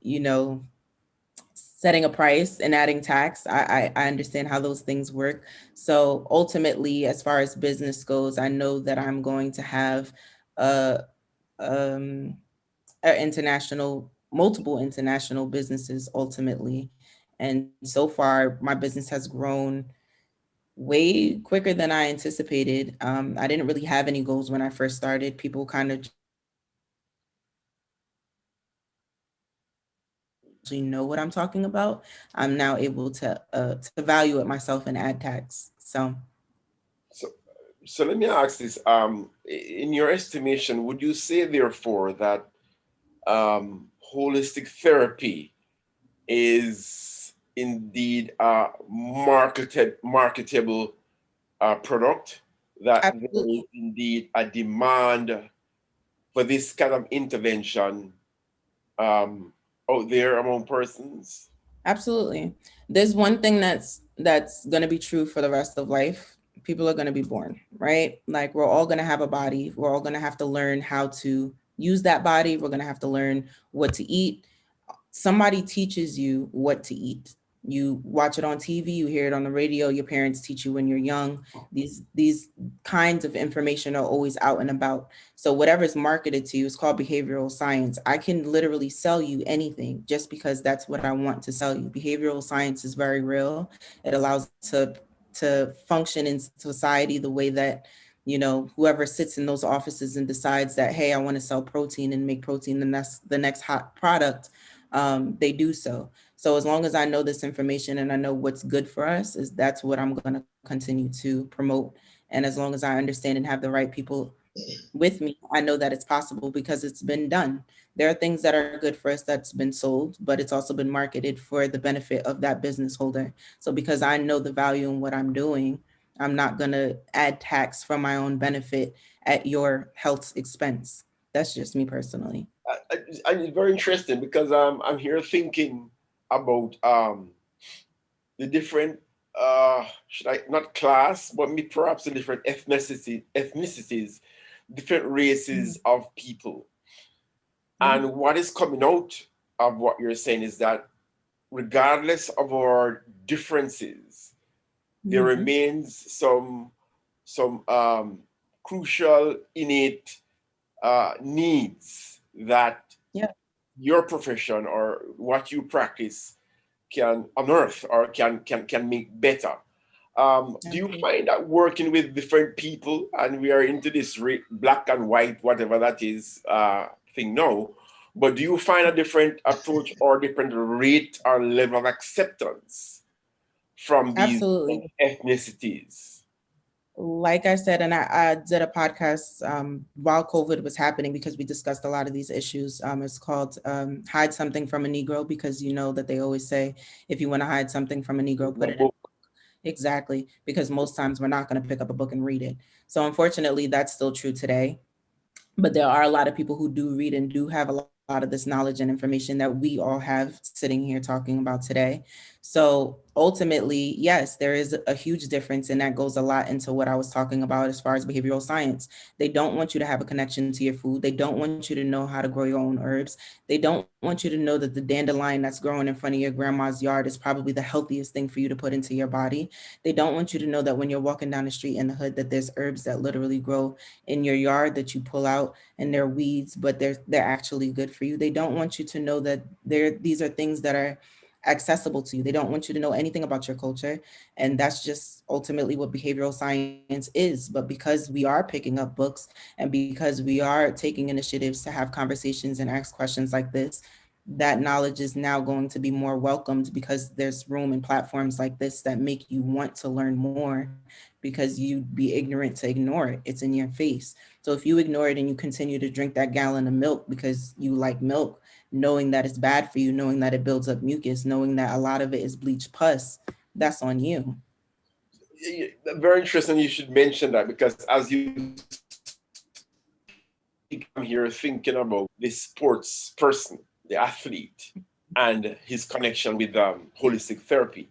setting a price and adding tax. I understand how those things work. So ultimately, as far as business goes, I know that I'm going to have um, multiple international businesses ultimately. And so far, my business has grown way quicker than I anticipated. I didn't really have any goals when I first started. People kind of know what I'm talking about. I'm now able to value it myself and add tax. So let me ask this. In your estimation, would you say therefore that holistic therapy is indeed a marketable product, that there is indeed a demand for this kind of intervention out there among persons? Absolutely. There's one thing that's going to be true for the rest of life. People are going to be born, right? Like we're all going to have a body. We're all going to have to learn how to use that body. We're going to have to learn what to eat. Somebody teaches you what to eat. You watch it on TV, you hear it on the radio, your parents teach you when you're young. These kinds of information are always out and about. So whatever's marketed to you is called behavioral science. I can literally sell you anything just because that's what I want to sell you. Behavioral science is very real. It allows to function in society the way that, you know, whoever sits in those offices and decides that, hey, I want to sell protein and make protein, then that's the next hot product. They do so. So as long as I know this information and I know what's good for us, is that's what I'm going to continue to promote. And as long as I understand and have the right people with me, I know that it's possible because it's been done. There are things that are good for us that's been sold, but it's also been marketed for the benefit of that business holder. So because I know the value in what I'm doing, I'm not going to add tax for my own benefit at your health's expense. That's just me personally. It's very interesting because I'm here thinking about the different should I not class, but perhaps the different ethnicities, different races of people. And what is coming out of what you're saying is that regardless of our differences, there remains some crucial innate needs that your profession or what you practice can unearth or can make better. Do you find that working with different people, and we are into this black and white, whatever that is, thing now, but do you find a different approach or different rate or level of acceptance from these ethnicities? Like I said, and I did a podcast while COVID was happening because we discussed a lot of these issues. It's called Hide Something from a Negro, because you know that they always say, if you want to hide something from a Negro, put it in a book. Exactly, because most times we're not going to pick up a book and read it. So unfortunately, that's still true today. But there are a lot of people who do read and do have a lot of this knowledge and information that we all have sitting here talking about today. So ultimately, yes, there is a huge difference, and that goes a lot into what I was talking about as far as behavioral science. They don't want you to have a connection to your food. They don't want you to know how to grow your own herbs. They don't want you to know that the dandelion that's growing in front of your grandma's yard is probably the healthiest thing for you to put into your body. They don't want you to know that when you're walking down the street in the hood, that there's herbs that literally grow in your yard that you pull out and they're weeds, but they're actually good for you. They don't want you to know that these are things that are accessible to you. They don't want you to know anything about your culture. And that's just ultimately what behavioral science is. But because we are picking up books and because we are taking initiatives to have conversations and ask questions like this, that knowledge is now going to be more welcomed because there's room and platforms like this that make you want to learn more, because you'd be ignorant to ignore it. It's in your face. So if you ignore it and you continue to drink that gallon of milk because you like milk, knowing that it's bad for you, knowing that it builds up mucus, knowing that a lot of it is bleached pus, that's on you. Very interesting you should mention that, because as you I'm here thinking about the sports person, the athlete, and his connection with holistic therapy.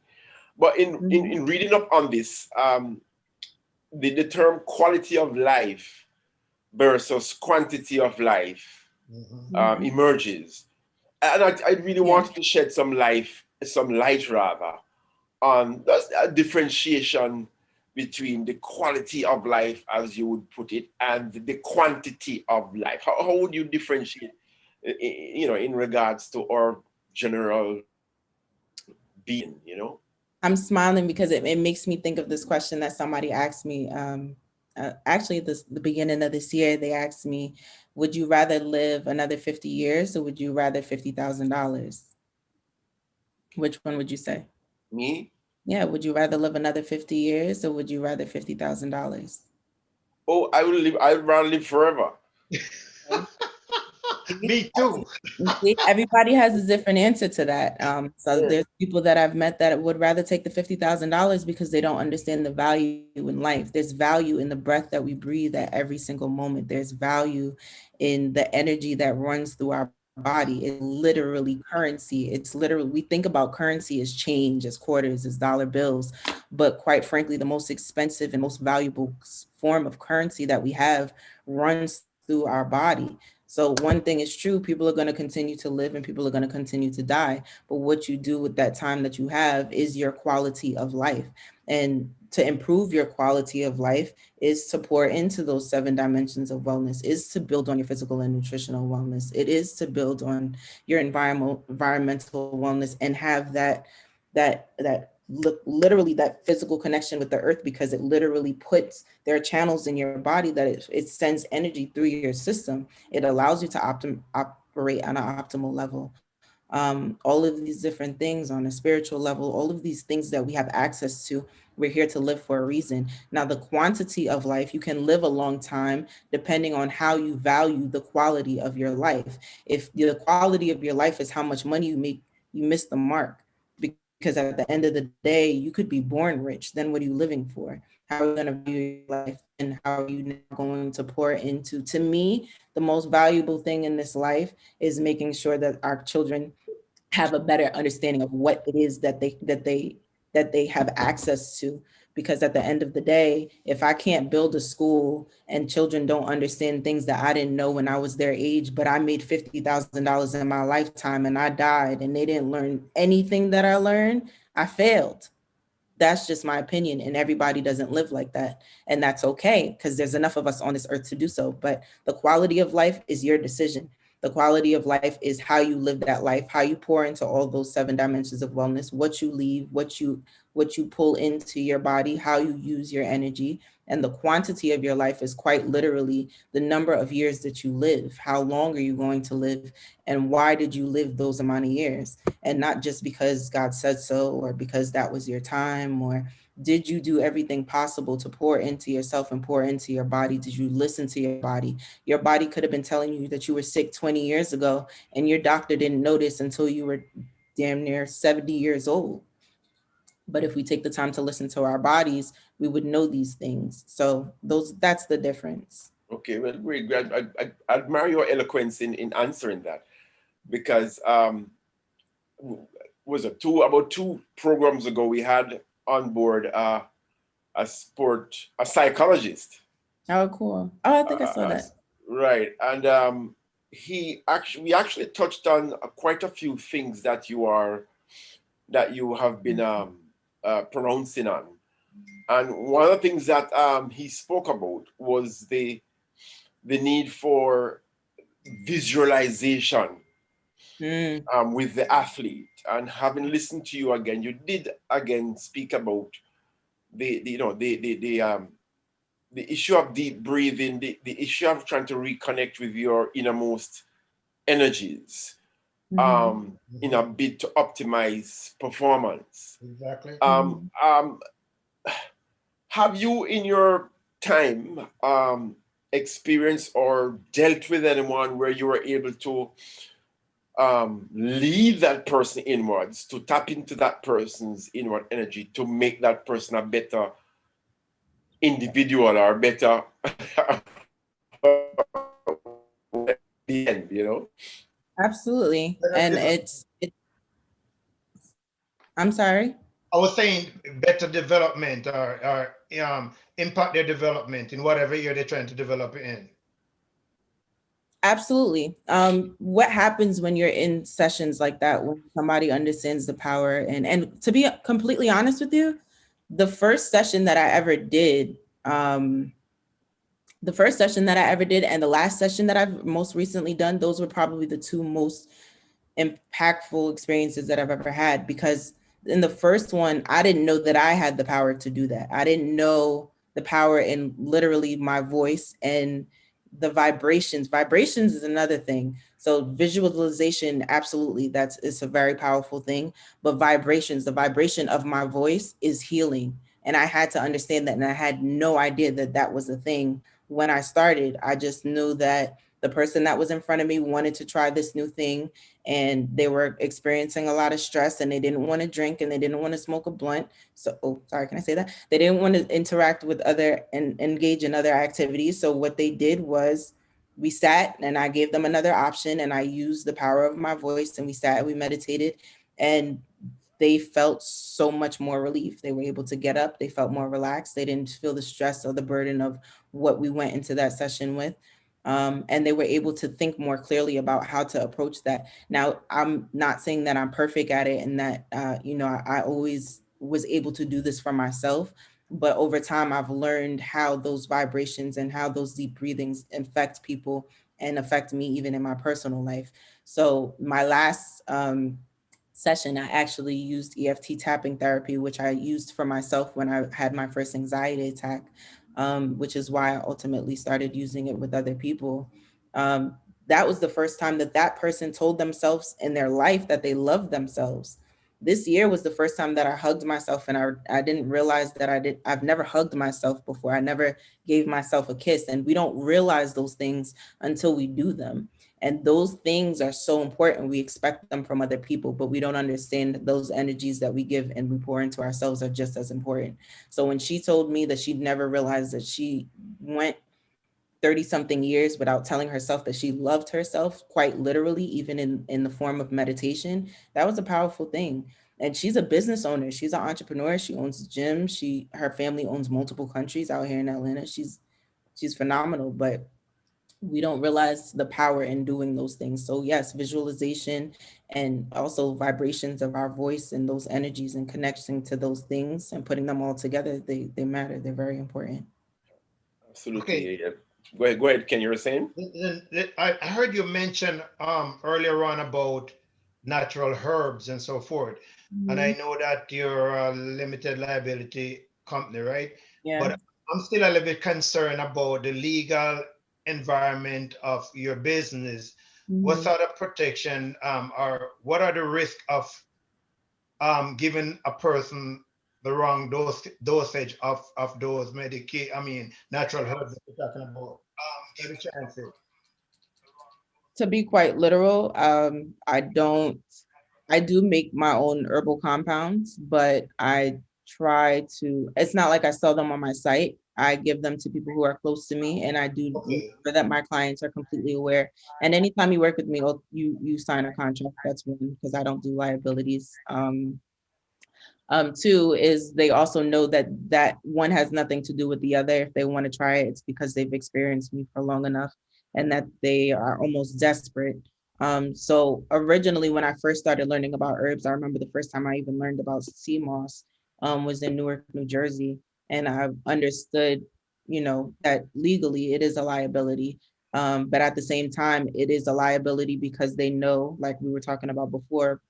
But in reading up on this, the term quality of life versus quantity of life emerges. And I really wanted to shed some light rather on a differentiation between the quality of life, as you would put it, and the quantity of life. How would you differentiate, in regards to our general being, I'm smiling because it makes me think of this question that somebody asked me. Actually, the beginning of this year, they asked me, would you rather live another 50 years or would you rather $50,000? Which one would you say? Me? Yeah, would you rather live another 50 years or would you rather $50,000? Oh, I'd rather live forever. Me too. Everybody has a different answer to that. So there's people that I've met that would rather take the $50,000 because they don't understand the value in life. There's value in the breath that we breathe at every single moment. There's value in the energy that runs through our body is literally currency. It's literally, we think about currency as change, as quarters, as dollar bills, but quite frankly, the most expensive and most valuable form of currency that we have runs through our body. So one thing is true, people are going to continue to live and people are going to continue to die. But what you do with that time that you have is your quality of life. And to improve your quality of life is to pour into those 7 dimensions of wellness, is to build on your physical and nutritional wellness. It is to build on your environmental wellness and have literally that physical connection with the earth, because it literally puts, there are channels in your body that it sends energy through your system. It allows you to operate on an optimal level. All of these different things on a spiritual level, all of these things that we have access to, we're here to live for a reason. Now, the quantity of life, you can live a long time depending on how you value the quality of your life. If the quality of your life is how much money you make, you miss the mark. Because at the end of the day, you could be born rich. Then what are you living for? How are you going to view your life? And how are you now going to pour into? To me, the most valuable thing in this life is making sure that our children have a better understanding of what it is that they have access to. Because at the end of the day, if I can't build a school and children don't understand things that I didn't know when I was their age, but I made $50,000 in my lifetime and I died and they didn't learn anything that I learned, I failed. That's just my opinion, and everybody doesn't live like that, and that's okay, because there's enough of us on this earth to do so. But the quality of life is your decision. The quality of life is how you live that life, how you pour into all those 7 dimensions of wellness, what you leave, what you pull into your body, how you use your energy. And the quantity of your life is quite literally the number of years that you live. How long are you going to live? And why did you live those amount of years? And not just because God said so, or because that was your time, or did you do everything possible to pour into yourself and pour into your body? Did you listen to your body? Your body could have been telling you that you were sick 20 years ago and your doctor didn't notice until you were damn near 70 years old. But if we take the time to listen to our bodies, we would know these things. So that's the difference. Okay, well, great. I admire your eloquence in answering that, because was it about 2 programs ago we had on board a psychologist. Oh, cool. Oh, I think I saw that. Right, and we actually touched on quite a few things that you have been pronouncing on, and one of the things that he spoke about was the need for visualization with the athlete. And having listened to you again, you did again speak about the issue of deep breathing, the issue of trying to reconnect with your innermost energies in a bid to optimize performance. Exactly. Have you in your time experienced or dealt with anyone where you were able to lead that person inwards, to tap into that person's inward energy, to make that person a better individual or better the end, Absolutely. And I'm sorry. I was saying better development or impact their development in whatever year they're trying to develop it in. Absolutely. What happens when you're in sessions like that, when somebody understands the power, and to be completely honest with you, the first session that I ever did, and the last session that I've most recently done, those were probably the 2 most impactful experiences that I've ever had, because in the first one, I didn't know that I had the power to do that. I didn't know the power in literally my voice and the vibrations. Vibrations is another thing. So visualization, absolutely, it's a very powerful thing. But vibrations, the vibration of my voice is healing. And I had to understand that. And I had no idea that that was a thing when I started. I just knew that the person that was in front of me wanted to try this new thing, and they were experiencing a lot of stress, and they didn't want to drink, and they didn't want to smoke a blunt. So, sorry, can I say that? They didn't want to interact with other and engage in other activities. So what they did was we sat and I gave them another option, and I used the power of my voice, and we sat and we meditated, and they felt so much more relief. They were able to get up. They felt more relaxed. They didn't feel the stress or the burden of what we went into that session with. And they were able to think more clearly about how to approach that. Now, I'm not saying that I'm perfect at it and that, I always was able to do this for myself. But over time, I've learned how those vibrations and how those deep breathings affect people and affect me even in my personal life. So my last session, I actually used EFT tapping therapy, which I used for myself when I had my first anxiety attack, which is why I ultimately started using it with other people. That was the first time that that person told themselves in their life that they loved themselves. This year was the first time that I hugged myself, and I didn't realize that I've never hugged myself before. I never gave myself a kiss, and we don't realize those things until we do them. And those things are so important. We expect them from other people, but we don't understand that those energies that we give and we pour into ourselves are just as important. So when she told me that she'd never realized that she went 30 something years without telling herself that she loved herself, quite literally, even in the form of meditation, that was a powerful thing. And she's a business owner. She's an entrepreneur. She owns a gym. Her family owns multiple countries out here in Atlanta. She's phenomenal, but we don't realize the power in doing those things. So yes, visualization and also vibrations of our voice and those energies and connecting to those things and putting them all together, they matter. They're very important. Absolutely. Okay. Go ahead, Ken, you were saying? I heard you mention earlier on about natural herbs and so forth. Mm-hmm. And I know that you're a limited liability company, right? Yeah. But I'm still a little bit concerned about the legal environment of your business. Mm-hmm. What sort of protection or what are the risks of giving a person the wrong dosage of those natural herbs that you're talking about? To be quite literal, I do make my own herbal compounds, but I try to, it's not like I sell them on my site. I give them to people who are close to me, and I do make sure that my clients are completely aware. And anytime you work with me, you sign a contract. That's one, because I don't do liabilities. Two is they also know that one has nothing to do with the other. If they want to try it, it's because they've experienced me for long enough and that they are almost desperate. So originally, when I first started learning about herbs, I remember the first time I even learned about sea moss was in Newark, New Jersey. And I understood, that legally it is a liability. But at the same time, it is a liability because they know, like we were talking about before,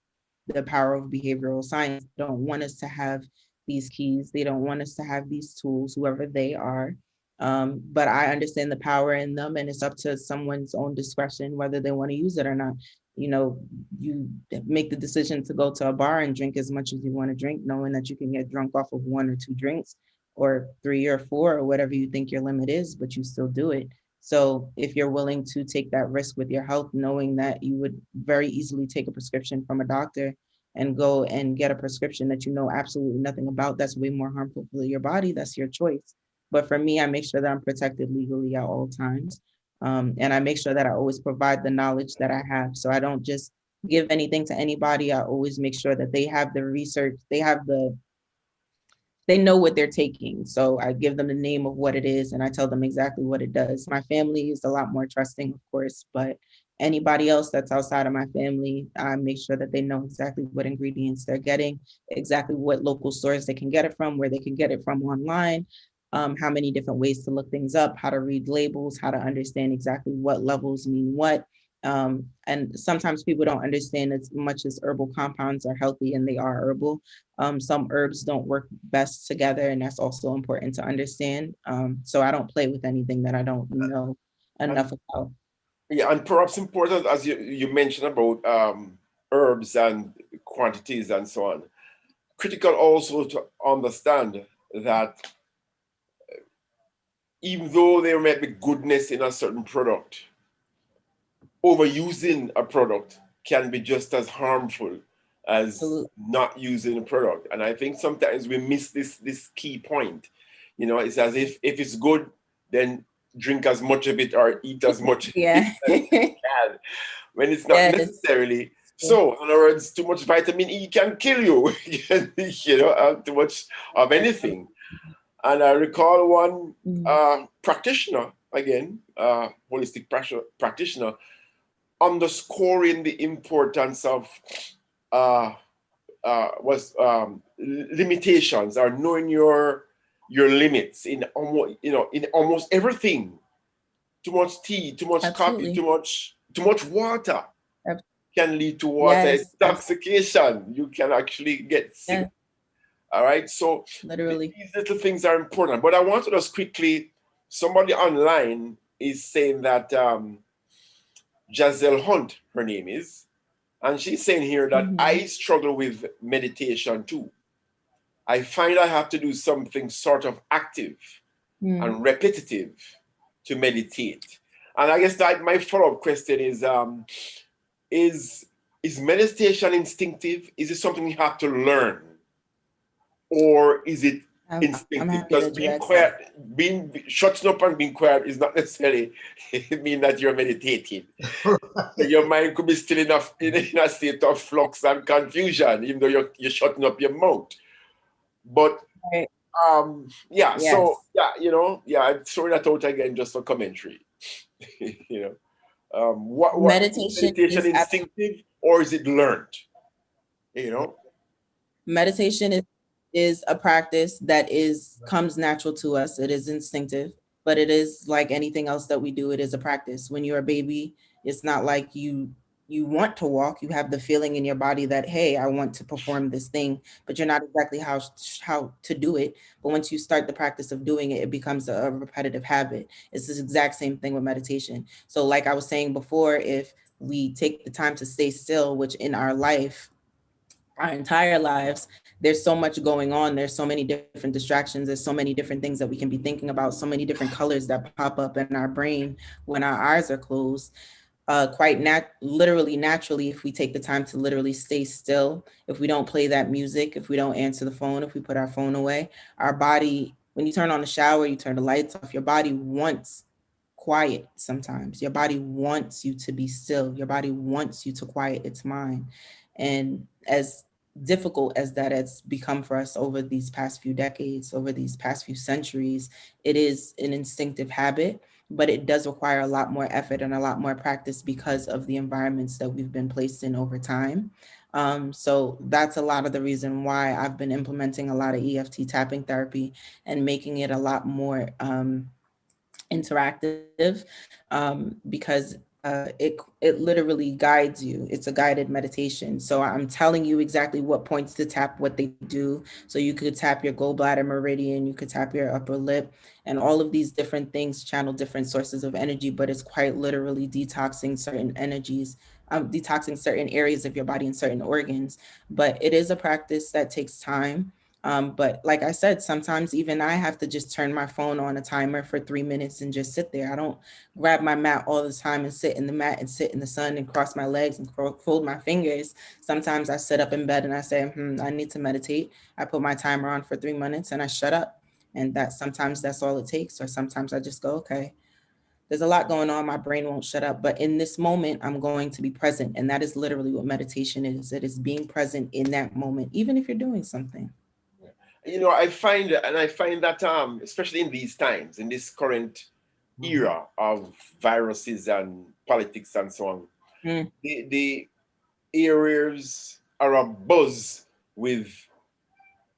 the power of behavioral science. They don't want us to have these keys. They don't want us to have these tools, whoever they are. But I understand the power in them, and it's up to someone's own discretion whether they want to use it or not. You make the decision to go to a bar and drink as much as you want to drink, knowing that you can get drunk off of 1 or 2 drinks or 3 or 4 or whatever you think your limit is, but you still do it. So if you're willing to take that risk with your health, knowing that you would very easily take a prescription from a doctor and go and get a prescription that you know absolutely nothing about, that's way more harmful for your body, that's your choice. But for me, I make sure that I'm protected legally at all times. And I make sure that I always provide the knowledge that I have. So I don't just give anything to anybody. I always make sure that they have the research, they know what they're taking. So I give them the name of what it is and I tell them exactly what it does. My family is a lot more trusting, of course, but anybody else that's outside of my family, I make sure that they know exactly what ingredients they're getting, exactly what local stores they can get it from, where they can get it from online, how many different ways to look things up, how to read labels, how to understand exactly what levels mean what. And sometimes people don't understand as much as herbal compounds are healthy and they are herbal. Some herbs don't work best together, and that's also important to understand. So I don't play with anything that I don't know enough about. Yeah, and perhaps important, as you mentioned about herbs and quantities and so on, critical also to understand that even though there may be goodness in a certain product, overusing a product can be just as harmful as not using a product. And I think sometimes we miss this key point. It's as if it's good, then drink as much of it or eat as much Yeah. as you can, when it's not Yes. necessarily. So, in other words, too much vitamin E can kill you, you know, too much of anything. And I recall one practitioner, again, holistic practitioner, underscoring the importance of limitations, or knowing your limits in almost, you know, in almost everything. Too much tea, too much Absolutely. coffee, too much water can lead to water Yes. intoxication. You can actually get sick. Yeah. All right. So Literally. these little things are important. But I want to just quickly, somebody online is saying that Giselle Hunt, her name is, and she's saying here that I struggle with meditation too. I find I have to do something sort of active and repetitive to meditate. And I guess that my follow-up question is meditation instinctive? Is it something you have to learn? Or is it instinctive? Because being quiet, shutting up and being quiet is not necessarily mean that you're meditating. Your mind could be still enough in a state of flux and confusion, even though you're shutting up your mouth. But yeah, Yes. so yeah, you know, yeah, I'm throwing that out again just for commentary. You know, what Meditation is instinctive, or is it learned? You know, meditation is a practice that comes natural to us. It is instinctive, but it is like anything else that we do. It is a practice. When you're a baby, it's not like you want to walk. You have the feeling in your body that, hey, I want to perform this thing, but you're not exactly how to do it. But once you start the practice of doing it, it becomes a repetitive habit. It's this exact same thing with meditation. So like I was saying before, if we take the time to stay still, which in our life, our entire lives, there's so much going on. There's so many different distractions. There's so many different things that we can be thinking about, so many different colors that pop up in our brain when our eyes are closed. Literally, naturally, if we take the time to literally stay still, if we don't play that music, if we don't answer the phone, if we put our phone away, our body, when you turn on the shower, you turn the lights off, your body wants quiet sometimes. Your body wants you to be still. Your body wants you to quiet its mind. And as difficult as that has become for us over these past few decades, over these past few centuries, it is an instinctive habit, but it does require a lot more effort and a lot more practice because of the environments that we've been placed in over time. So that's a lot of the reason why I've been implementing a lot of EFT tapping therapy and making it a lot more interactive, because it literally guides you. It's a guided meditation. So I'm telling you exactly what points to tap, what they do. So you could tap your gallbladder meridian, you could tap your upper lip, and all of these different things channel different sources of energy, but it's quite literally detoxing certain energies, detoxing certain areas of your body and certain organs. But it is a practice that takes time. But like I said, sometimes even I have to just turn my phone on a timer for 3 minutes and just sit there. I don't grab my mat all the time and sit in the mat and sit in the sun and cross my legs and fold my fingers. Sometimes I sit up in bed and I say, I need to meditate. I put my timer on for 3 minutes and I shut up. And sometimes that's all it takes. Or sometimes I just go, okay, there's a lot going on. My brain won't shut up. But in this moment, I'm going to be present. And that is literally what meditation is. It is being present in that moment, even if you're doing something. You know, I find that especially in these times, in this current era of viruses and politics and so on, the areas are abuzz with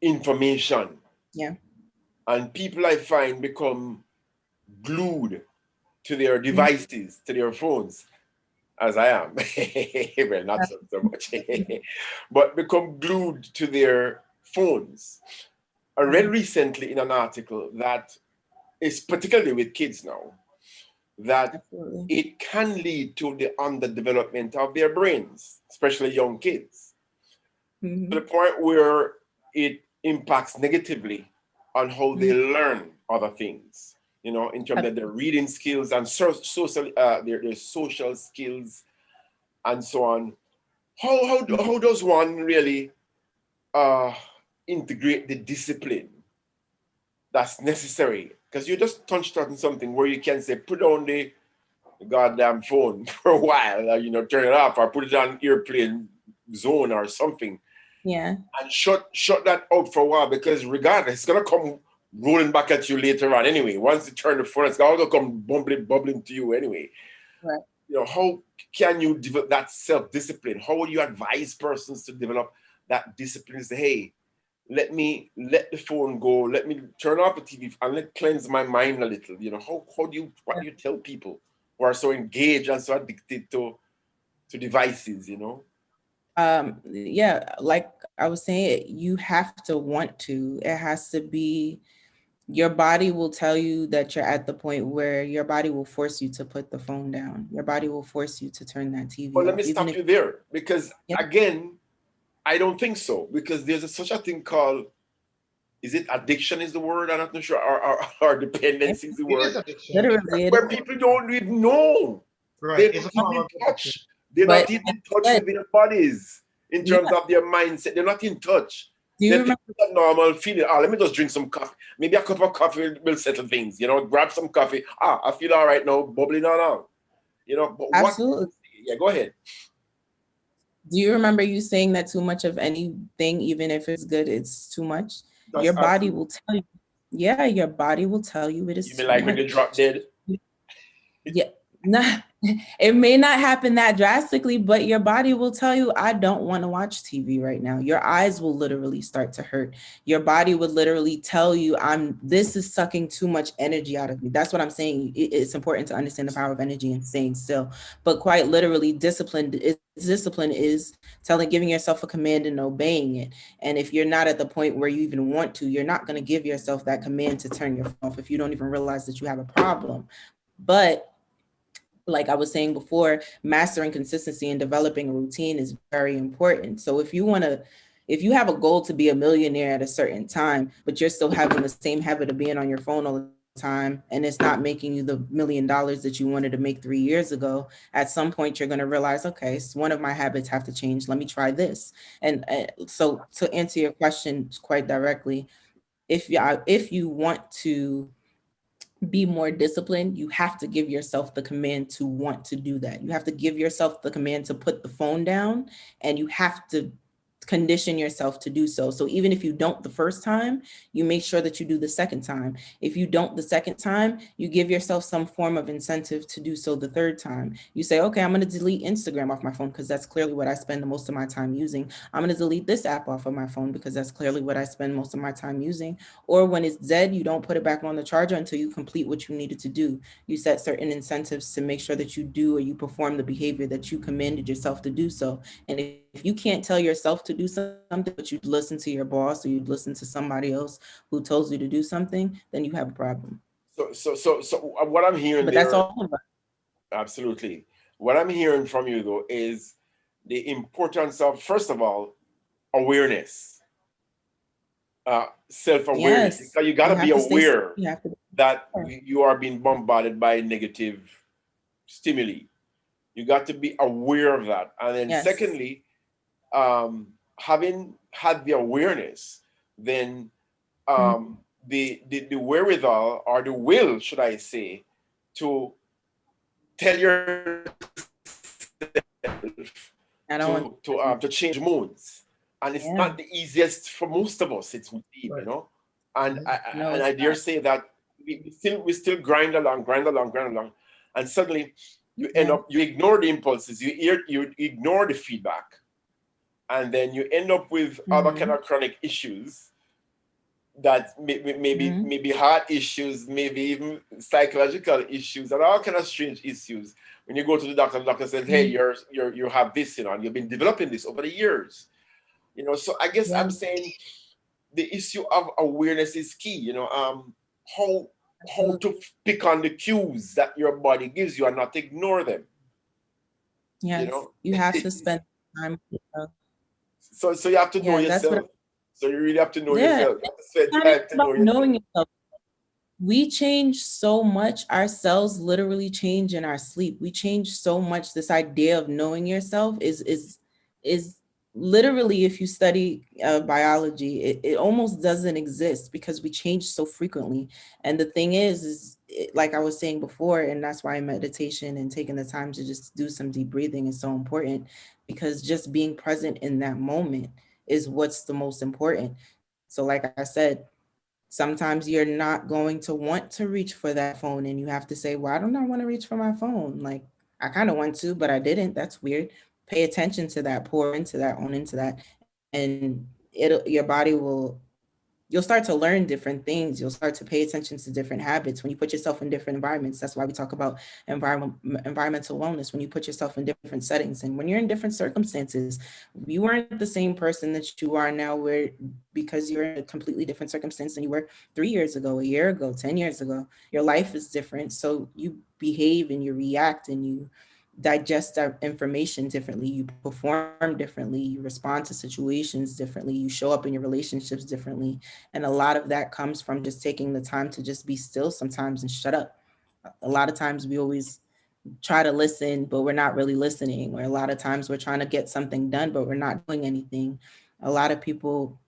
information. Yeah. And people, I find, become glued to their devices, to their phones, as I am. Well, not so much, but become glued to their phones. I read recently in an article that is particularly with kids now, that it can lead to the underdevelopment of their brains, especially young kids, to the point where it impacts negatively on how they learn other things, you know, in terms of their reading skills and their social skills and so on. How does one really integrate the discipline that's necessary, because you just touched on something where you can say, put down the goddamn phone for a while, you know, turn it off or put it on airplane zone or something. Yeah. And shut that out for a while, because regardless, it's gonna come rolling back at you later on anyway. Once you turn the phone, it's gonna come bubbling to you anyway. Right. You know, how can you develop that self-discipline? How would you advise persons to develop that discipline? Say, hey, let the phone go, let me turn off the TV and let cleanse my mind a little. You know, what do you tell people who are so engaged and so addicted to devices, you know? Yeah, like I was saying, you have to want to. It has to be, your body will tell you that you're at the point where your body will force you to put the phone down. Your body will force you to turn that TV Well, let off. me stop you there, because again, I don't think so, because there's such a thing called, is it addiction is the word? I'm not sure, or dependency is the word. It is addiction. Literally, where people don't even know. Right. They're not in touch. They're But not in touch with their bodies in terms of their mindset. They're not in touch. Do you remember that normal feeling? Let me just drink some coffee. Maybe a cup of coffee will settle things. You know, grab some coffee. I feel all right now, bubbling on. You know, but absolutely. Yeah, go ahead. Do you remember you saying that too much of anything, even if it's good, it's too much? That's your body will tell you. Yeah, your body will tell you it is You too mean like much. when you drop dead? Yeah. Nah, it may not happen that drastically, but your body will tell you, I don't want to watch TV right now. Your eyes will literally start to hurt. Your body would literally tell you, this is sucking too much energy out of me. That's what I'm saying. It's important to understand the power of energy and staying still. But quite literally, discipline is giving yourself a command and obeying it. And if you're not at the point where you even want to, you're not going to give yourself that command to turn your phone off if you don't even realize that you have a problem. But like I was saying before, mastering consistency and developing a routine is very important. So if you have a goal to be a millionaire at a certain time, but you're still having the same habit of being on your phone all the time, and it's not making you the $1 million that you wanted to make 3 years ago, at some point you're going to realize, okay, so one of my habits have to change. Let me try this. And so to answer your question quite directly, if you want to be more disciplined, you have to give yourself the command to want to do that. You have to give yourself the command to put the phone down, and you have to condition yourself to do so. So even if you don't the first time, you make sure that you do the second time. If you don't the second time, you give yourself some form of incentive to do so the third time. You say, okay, I'm going to delete Instagram off my phone because that's clearly what I spend the most of my time using. I'm going to delete this app off of my phone because that's clearly what I spend most of my time using. Or when it's dead, you don't put it back on the charger until you complete what you needed to do. You set certain incentives to make sure that you do or you perform the behavior that you commanded yourself to do so. And if you can't tell yourself to do something, but you listen to your boss or you listen to somebody else who tells you to do something, then you have a problem. So what I'm hearing but there, that's all about. Absolutely. What I'm hearing from you though is the importance of, first of all, awareness, self-awareness. Yes. You got to be aware that you are being bombarded by negative stimuli. You got to be aware of that. And then secondly, having had the awareness, then the wherewithal or the will, should I say, to tell yourself to change modes. And it's not the easiest for most of us. It's deep, you know. And I dare say that we still grind along, and suddenly you end up, you ignore the impulses, you ignore the feedback, and then you end up with other kind of chronic issues that maybe heart issues, maybe even psychological issues, and all kind of strange issues. When you go to the doctor says, hey, you have this, you know, and you've been developing this over the years, you know. So I guess I'm saying the issue of awareness is key, you know. How to pick on the cues that your body gives you and not ignore them. Yes, you know, you have to spend time. So you have to know yourself. So you really have to know yourself. You have to spend time to know yourself. We change so much. Our cells literally change in our sleep. We change so much. This idea of knowing yourself is literally, if you study biology, it almost doesn't exist because we change so frequently. And the thing is like I was saying before, and that's why meditation and taking the time to just do some deep breathing is so important, because just being present in that moment is what's the most important. So like I said, sometimes you're not going to want to reach for that phone, and you have to say, why don't I want to reach for my phone? Like, I kind of want to, but I didn't. That's weird. Pay attention to that, pour into that, own into that, and your body will, you'll start to learn different things. You'll start to pay attention to different habits when you put yourself in different environments. That's why we talk about environmental wellness. When you put yourself in different settings and when you're in different circumstances, you weren't the same person that you are now, where because you're in a completely different circumstance than you were 3 years ago, a year ago, 10 years ago. Your life is different. So you behave and you react and you digest that information differently, you perform differently, you respond to situations differently, you show up in your relationships differently. And a lot of that comes from just taking the time to just be still sometimes and shut up. A lot of times we always try to listen, but we're not really listening. Or a lot of times we're trying to get something done, but we're not doing anything. A lot of people,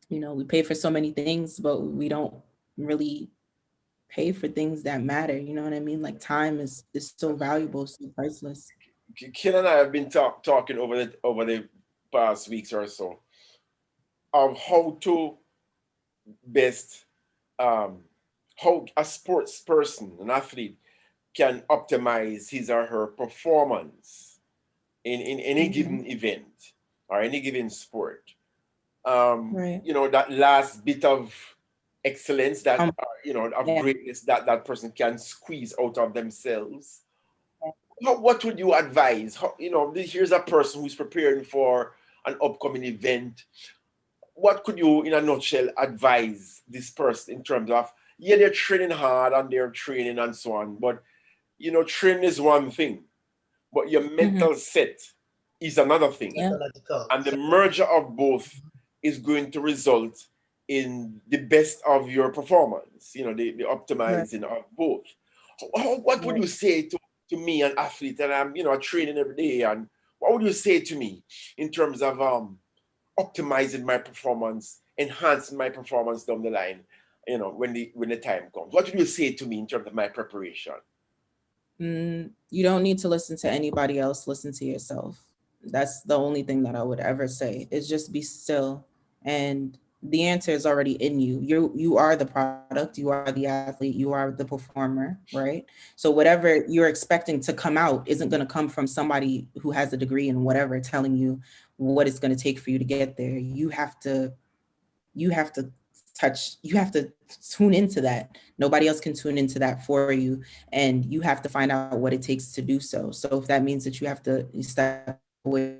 we pay for so many things, but we don't really pay for things that matter. You know what I mean? Like time is so valuable, so priceless. Ken and I have been talking over the past weeks or so of how to best how a sports person, an athlete, can optimize his or her performance in any given event or any given sport. Right. That last bit of excellence that of greatness that person can squeeze out of themselves. What would you advise? Here's a person who's preparing for an upcoming event. What could you, in a nutshell, advise this person in terms of, they're training hard and they're training and so on, but training is one thing, but your mental set is another thing. Yeah. And the merger of both is going to result in the best of your performance, the optimizing of both. What would you say to me, an athlete, and I'm, training every day, and what would you say to me in terms of optimizing my performance, enhancing my performance down the line, when the time comes? What would you say to me in terms of my preparation? You don't need to listen to anybody else. Listen to yourself. That's the only thing that I would ever say, is just be still. And the answer is already in you. You are the product, you are the athlete, you are the performer, right? So whatever you're expecting to come out isn't going to come from somebody who has a degree in whatever telling you what it's going to take for you to get there. You have to tune into that. Nobody else can tune into that for you. And you have to find out what it takes to do so. So if that means that you have to step away,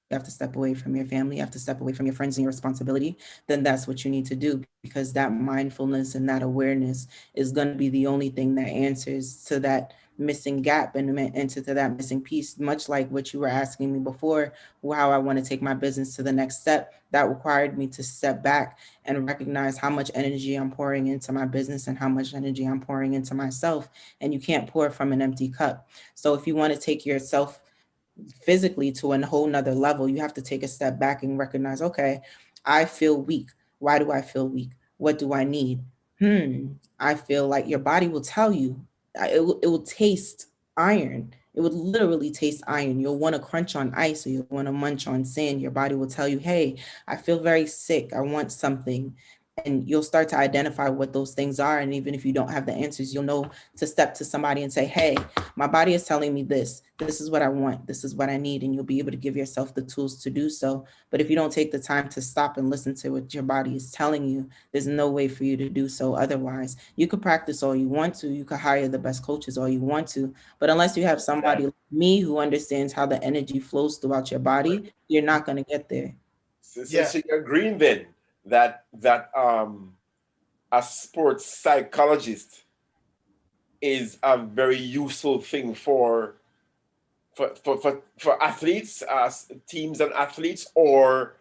you have to step away from your family, you have to step away from your friends and your responsibility, then that's what you need to do, because that mindfulness and that awareness is going to be the only thing that answers to that missing gap and to that missing piece. Much like what you were asking me before, how I want to take my business to the next step, that required me to step back and recognize how much energy I'm pouring into my business and how much energy I'm pouring into myself. And you can't pour from an empty cup. So if you want to take yourself physically to a whole nother level, you have to take a step back and recognize, okay, I feel weak. Why do I feel weak? What do I need? I feel like your body will tell you. It will taste iron. It would literally taste iron. You'll want to crunch on ice, or you'll want to munch on sand. Your body will tell you, hey, I feel very sick. I want something. And you'll start to identify what those things are. And even if you don't have the answers, you'll know to step to somebody and say, hey, my body is telling me this. This is what I want. This is what I need. And you'll be able to give yourself the tools to do so. But if you don't take the time to stop and listen to what your body is telling you, there's no way for you to do so otherwise. You could practice all you want to. You could hire the best coaches all you want to. But unless you have somebody like me who understands how the energy flows throughout your body, you're not going to get there. So you're agreeing then that a sports psychologist is a very useful thing for athletes, teams and athletes, or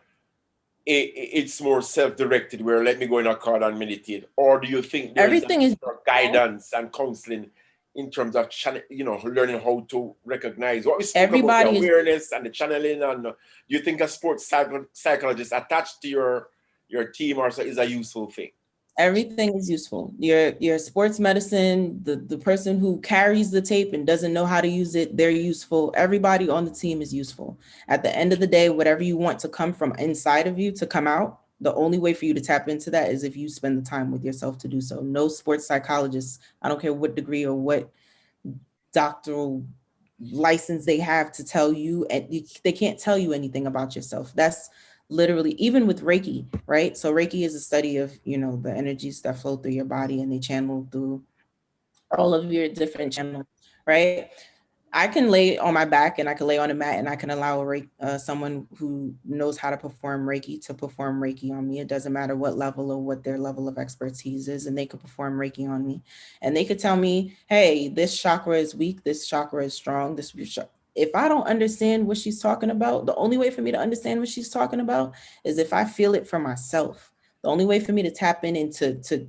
it's more self-directed, where let me go in a car and meditate? Or do you think there everything is guidance and counseling in terms of learning how to recognize what we spoke about, the Everybody awareness and the channeling? And do you think a sports psychologist attached to your team or so is a useful thing? Everything is useful. Your sports medicine, the person who carries the tape and doesn't know how to use it, they're useful. Everybody on the team is useful. At the end of the day, whatever you want to come from inside of you to come out, the only way for you to tap into that is if you spend the time with yourself to do so. No sports psychologist, I don't care what degree or what doctoral license they have to tell you, and they can't tell you anything about yourself. That's literally, even with Reiki, right? So Reiki is a study of, the energies that flow through your body and they channel through all of your different channels, right? I can lay on my back and I can lay on a mat and I can allow someone who knows how to perform Reiki to perform Reiki on me. It doesn't matter what level or what their level of expertise is, and they could perform Reiki on me. And they could tell me, hey, this chakra is weak, this chakra is strong, if I don't understand what she's talking about, the only way for me to understand what she's talking about is if I feel it for myself. The only way for me to tap into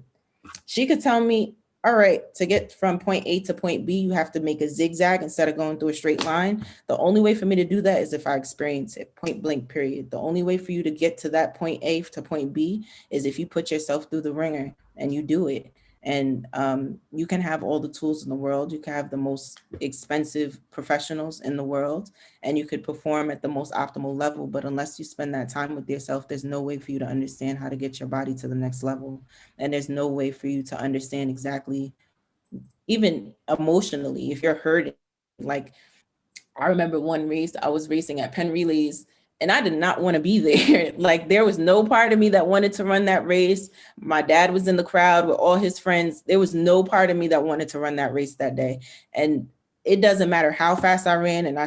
she could tell me, all right, to get from point A to point B, you have to make a zigzag instead of going through a straight line. The only way for me to do that is if I experience it, point blank, period. The only way for you to get to that point A to point B is if you put yourself through the ringer and you do it. And you can have all the tools in the world. You can have the most expensive professionals in the world, and you could perform at the most optimal level. But unless you spend that time with yourself, there's no way for you to understand how to get your body to the next level. And there's no way for you to understand exactly, even emotionally, if you're hurting. Like, I remember one race, I was racing at Penn Relays, and I did not want to be there. Like, there was no part of me that wanted to run that race. My dad was in the crowd with all his friends. There was no part of me that wanted to run that race that day. And it doesn't matter how fast I ran, and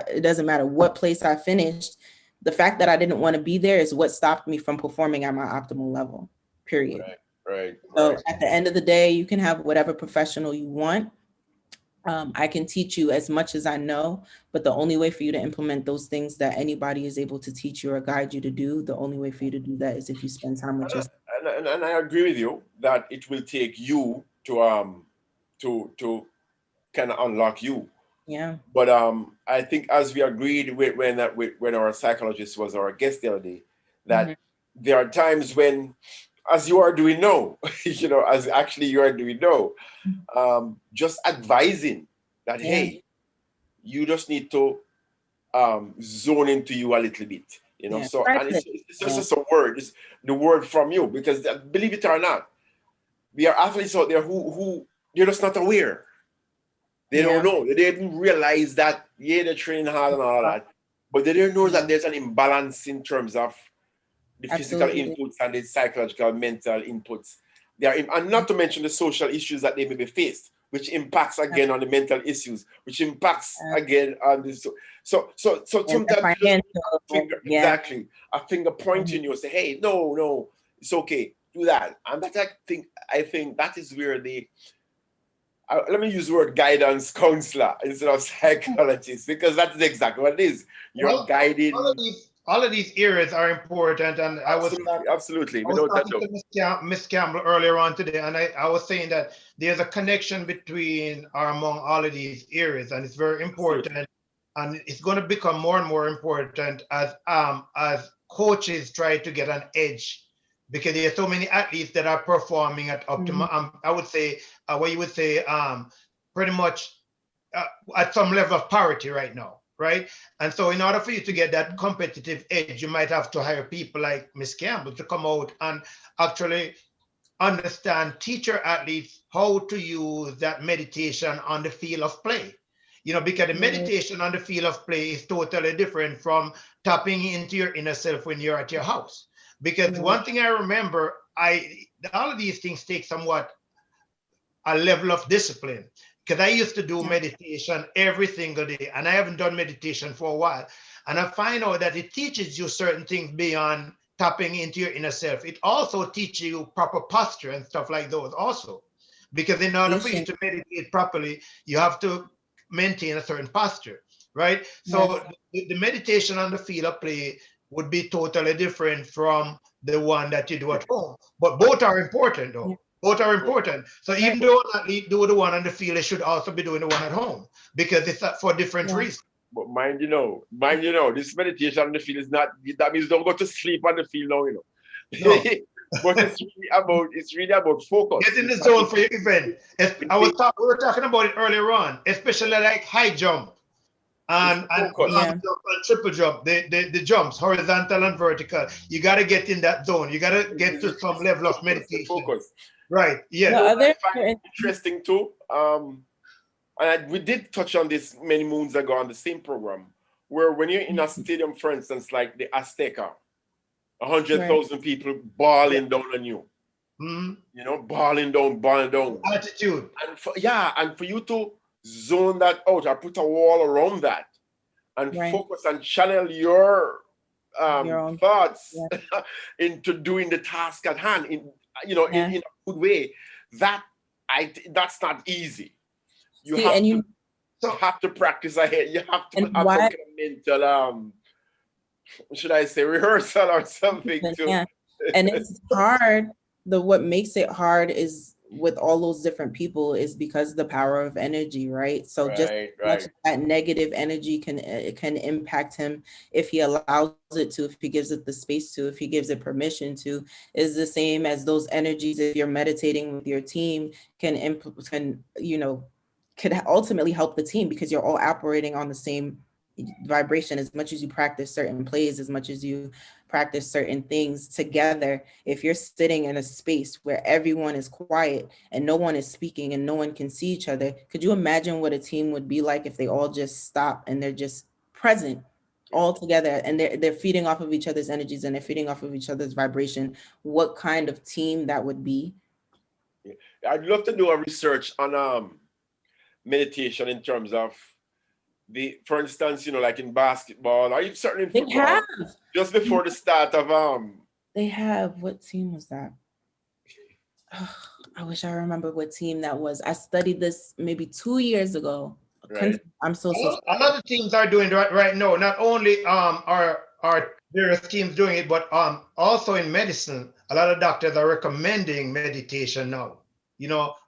it doesn't matter what place I finished. The fact that I didn't want to be there is what stopped me from performing at my optimal level, period. Right. So at the end of the day, you can have whatever professional you want. I can teach you as much as I know, but the only way for you to implement those things that anybody is able to teach you or guide you to do, the only way for you to do that is if you spend time with yourself. And I agree with you that it will take you to kind of unlock you. Yeah. But I think, as we agreed when our psychologist was our guest the other day, that there are times when, as you are doing now, as actually you are doing now, just advising that, hey, you just need to zone into you a little bit, So, and it's just a word, it's the word from you, because believe it or not, there are athletes out there who they're just not aware. They don't know. They didn't realize that, they're training hard and all that, but they don't know that there's an imbalance in terms of the physical inputs and the psychological, mental inputs. And not to mention the social issues that they may be faced, which impacts again on the mental issues, which impacts again on this. So sometimes exactly a finger pointing you and say, hey, no, it's okay, do that. And that I think that is where let me use the word guidance counselor instead of psychologist, because that is exactly what it is. You're guiding. All of these areas are important, and absolutely. I was talking to Miss Campbell earlier on today, and I was saying that there's a connection between or among all of these areas, and it's very important. Absolutely. And it's going to become more and more important as coaches try to get an edge, because there are so many athletes that are performing at optimal. I would say what you would say pretty much at some level of parity right now. Right. And so in order for you to get that competitive edge, you might have to hire people like Miss Campbell to come out and actually understand, teach your athletes how to use that meditation on the field of play. Because the meditation on the field of play is totally different from tapping into your inner self when you're at your house. Because one thing I remember, all of these things take somewhat a level of discipline. Because I used to do meditation every single day, and I haven't done meditation for a while. And I find out that it teaches you certain things beyond tapping into your inner self. It also teaches you proper posture and stuff like those also. Because in order for you to meditate properly, you have to maintain a certain posture, right? So the meditation on the field of play would be totally different from the one that you do at home. But both are important though. Both are important. So even though an athlete do the one on the field, they should also be doing the one at home because it's for different reasons. But mind you know, this meditation on the field is not, that means don't go to sleep on the field now, you know. No. But it's really about focus. Get in the zone for your event. We were talking about it earlier on, especially like high jump and long jump and triple jump, the jumps, horizontal and vertical. You got to get in that zone. You got to get to some level of meditation. Focus. Right. Yeah. The other interesting too. And we did touch on this many moons ago on the same program, where when you're in a stadium, for instance, like the Azteca, 100,000 people bawling down on you. You know, bawling down. Attitude. And for you to zone that out or put a wall around that and focus and channel your thoughts into doing the task at hand in a good way, that's not easy. You have to practice ahead. You have to have some kind of mental should I say rehearsal or something too. Yeah. And it's hard. What makes it hard is with all those different people is because the power of energy, right? So just much that negative energy can impact him if he allows it to, if he gives it the space to, if he gives it permission to, is the same as those energies. If you're meditating with your team, could ultimately help the team because you're all operating on the same vibration. As much as you practice certain plays, as much as you practice certain things together, if you're sitting in a space where everyone is quiet and no one is speaking and no one can see each other, could you imagine what a team would be like if they all just stop and they're just present all together and they're feeding off of each other's energies and they're feeding off of each other's vibration? What kind of team that would be? I'd love to do a research on meditation in terms of for instance, like in basketball, or even certainly in football, just before the start of They have, what team was that? Oh, I wish I remember what team that was. I studied this maybe 2 years ago. Right. I'm so a lot of teams are doing right now. Not only are various teams doing it, but also in medicine, a lot of doctors are recommending meditation now,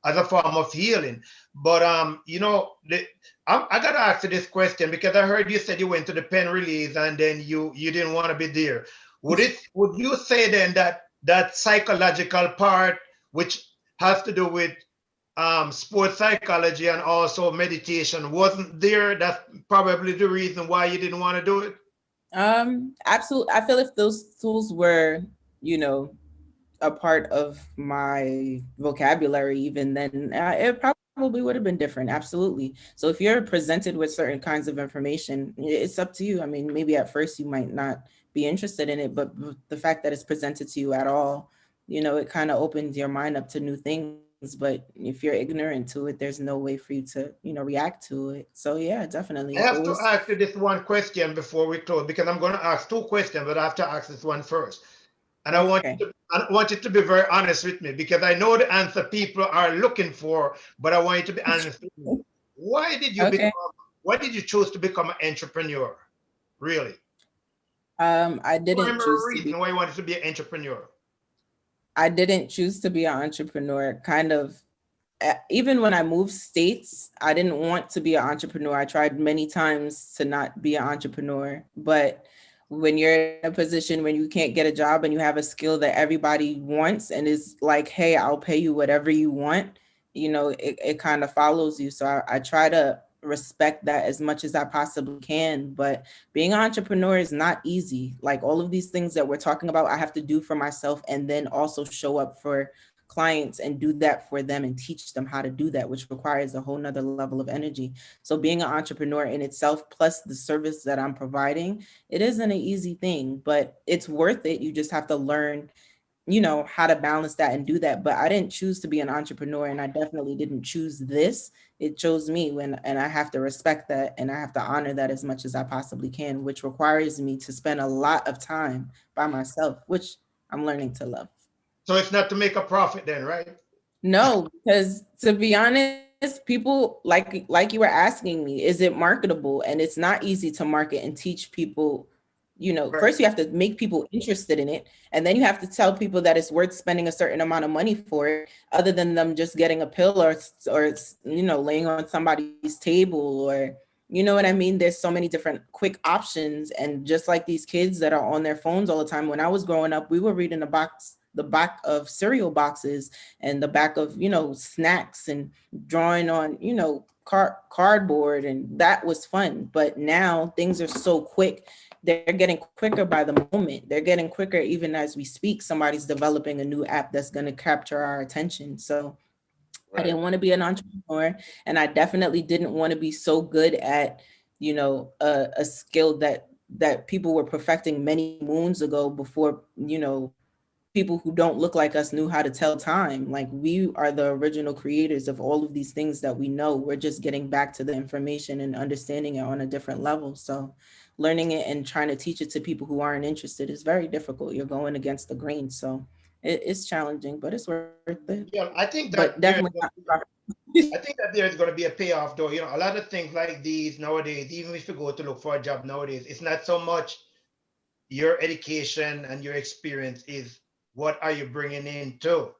as a form of healing. But I got to ask you this question because I heard you said you went to the pen release and then you didn't want to be there. Would you say then that psychological part, which has to do with sports psychology and also meditation, wasn't there? That's probably the reason why you didn't want to do it? Absolutely. I feel if those tools were, a part of my vocabulary, even then it probably would have been different. Absolutely. So if you're presented with certain kinds of information, it's up to you. I mean, maybe at first you might not be interested in it, but the fact that it's presented to you at all, it kind of opens your mind up to new things. But if you're ignorant to it, there's no way for you to, react to it. So yeah, definitely. I have to ask you this one question before we close, because I'm going to ask two questions, but I have to ask this one first. And I want you to be very honest with me, because I know the answer people are looking for, but I want you to be honest with me. Why did you choose to become an entrepreneur? Really? I didn't choose reason why you wanted to be an entrepreneur. I didn't choose to be an entrepreneur. Kind of, even when I moved states, I didn't want to be an entrepreneur. I tried many times to not be an entrepreneur, but when you're in a position when you can't get a job and you have a skill that everybody wants and is like, hey, I'll pay you whatever you want, it kind of follows you. So I try to respect that as much as I possibly can. But being an entrepreneur is not easy. Like all of these things that we're talking about, I have to do for myself and then also show up for clients and do that for them and teach them how to do that, which requires a whole nother level of energy. So being an entrepreneur in itself, plus the service that I'm providing, it isn't an easy thing, but it's worth it. You just have to learn, how to balance that and do that. But I didn't choose to be an entrepreneur, and I definitely didn't choose this. It chose me and I have to respect that and I have to honor that as much as I possibly can, which requires me to spend a lot of time by myself, which I'm learning to love. So it's not to make a profit then, right? No, because to be honest, people like you were asking me, is it marketable? And it's not easy to market and teach people you know, Right. first you have to make people interested in it, and then you have to tell people that it's worth spending a certain amount of money for it, other than them just getting a pill or you know, laying on somebody's table, or you know what I mean? There's so many different quick options. And just like these kids that are on their phones all the time, when I was growing up, we were reading the back of cereal boxes and the back of, you know, snacks, and drawing on, you know, cardboard, and that was fun. But now things are so quick. They're getting quicker by the moment. They're getting quicker even as we speak. Somebody's developing a new app that's going to capture our attention. So I didn't want to be an entrepreneur, and I definitely didn't want to be so good at, you know, a skill that people were perfecting many moons ago, before, you know, people who don't look like us knew how to tell time. Like, we are the original creators of all of these things that we know. We're just getting back to the information and understanding it on a different level. So learning it and trying to teach it to people who aren't interested is very difficult. You're going against the grain. So it's challenging, but it's worth it. Yeah, I think But that definitely not. I think that there's going to be a payoff, though. You know, a lot of things like these nowadays, even if you go to look for a job nowadays, it's not so much your education and your experience, is what are you bringing into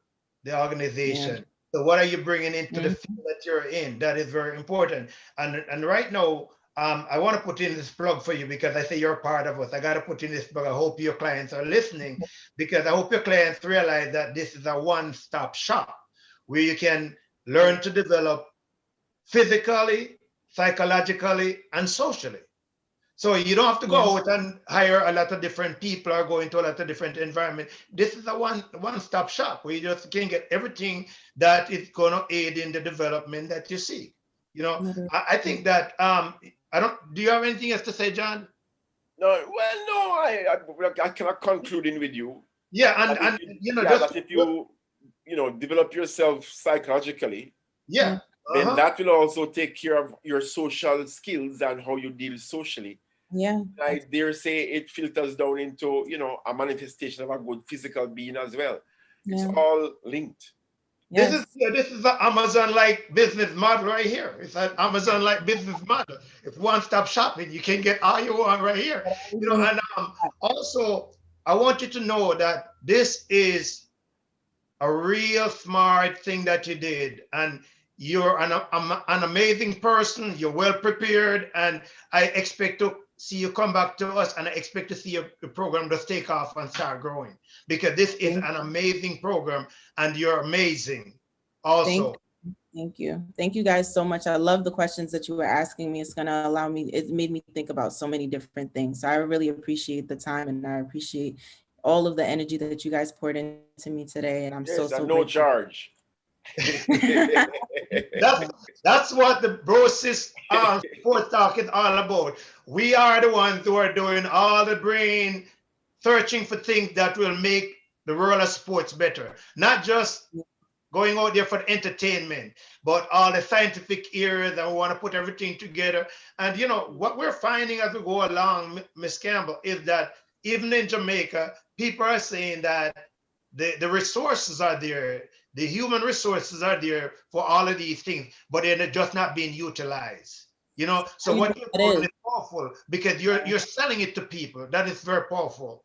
the organization. So what are you bringing into the field that you're in? That is very important. And right now, I want to put in this plug for you, because I say you're part of us. I got to put in this plug. I hope your clients are listening, because I hope your clients realize that this is a one-stop shop where you can learn to develop physically, psychologically, and socially. So you don't have to go out and hire a lot of different people or go into a lot of different environments. This is a one-stop shop where you just can get everything that is going to aid in the development that you seek. You know, I think that I don't. Do you have anything else to say, John? No, well, no, I cannot concluding with you. Yeah, and you know, that if you know, develop yourself psychologically, yeah, then that will also take care of your social skills and how you deal socially. Yeah. I dare say it filters down into, you know, a manifestation of a good physical being as well. It's all linked. This is an Amazon-like business model right here. It's an Amazon-like business model. It's one-stop shopping. You can get all you want right here. You know, and also I want you to know that this is a real smart thing that you did, and you're an amazing person. You're well prepared, and I expect to see you come back to us, and I expect to see your program just take off and start growing, because this is an amazing program, and you're amazing also. Thank you. Thank you guys so much. I love the questions that you were asking me. It's going to allow me, it made me think about so many different things. So I really appreciate the time, and I appreciate all of the energy that you guys poured into me today. And I'm so no grateful. Charge. That's what the Brosis Sportz Talk is all about. We are the ones who are doing all the brain searching for things that will make the world of sports better. Not just going out there for entertainment, but all the scientific areas, and we want to put everything together. And you know, what we're finding as we go along, Ms. Campbell, is that even in Jamaica, people are saying that the resources are there, the human resources are there for all of these things, but they're just not being utilized. You know, so what you're doing is powerful, because you're selling it to people. That is very powerful.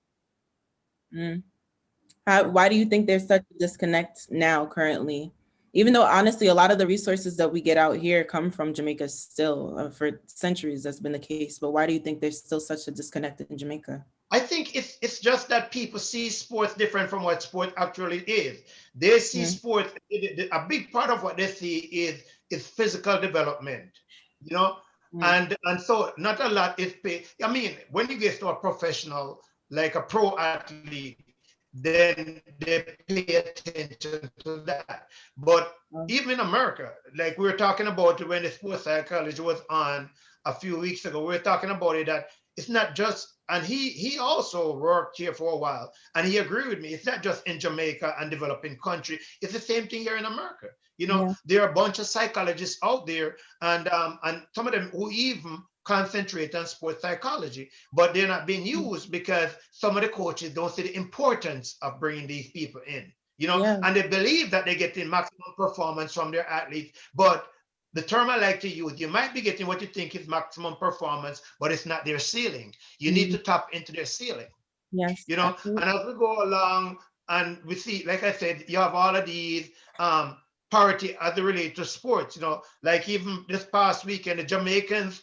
Why do you think there's such a disconnect now currently? Even though honestly, a lot of the resources that we get out here come from Jamaica still. For centuries, that's been the case. But why do you think there's still such a disconnect in Jamaica? I think it's just that people see sports different from what sport actually is. They see sports, a big part of what they see is physical development, you know, and so not a lot is paid. I mean, when you get to a professional, like a pro athlete, then they pay attention to that. But even in America, like we were talking about when the sports psychology was on a few weeks ago, we were talking about it, that it's not just, and he also worked here for a while, and he agreed with me, it's not just in Jamaica and developing country, it's the same thing here in America. You know, there are a bunch of psychologists out there, and some of them who even concentrate on sports psychology, but they're not being used because some of the coaches don't see the importance of bringing these people in, you know, and they believe that they're getting maximum performance from their athletes, but the term I like to use, you might be getting what you think is maximum performance, but it's not their ceiling. You need to tap into their ceiling. Yes. You know, and as we go along and we see, like I said, you have all of these parity as they relate to sports, you know, like even this past weekend, the Jamaicans,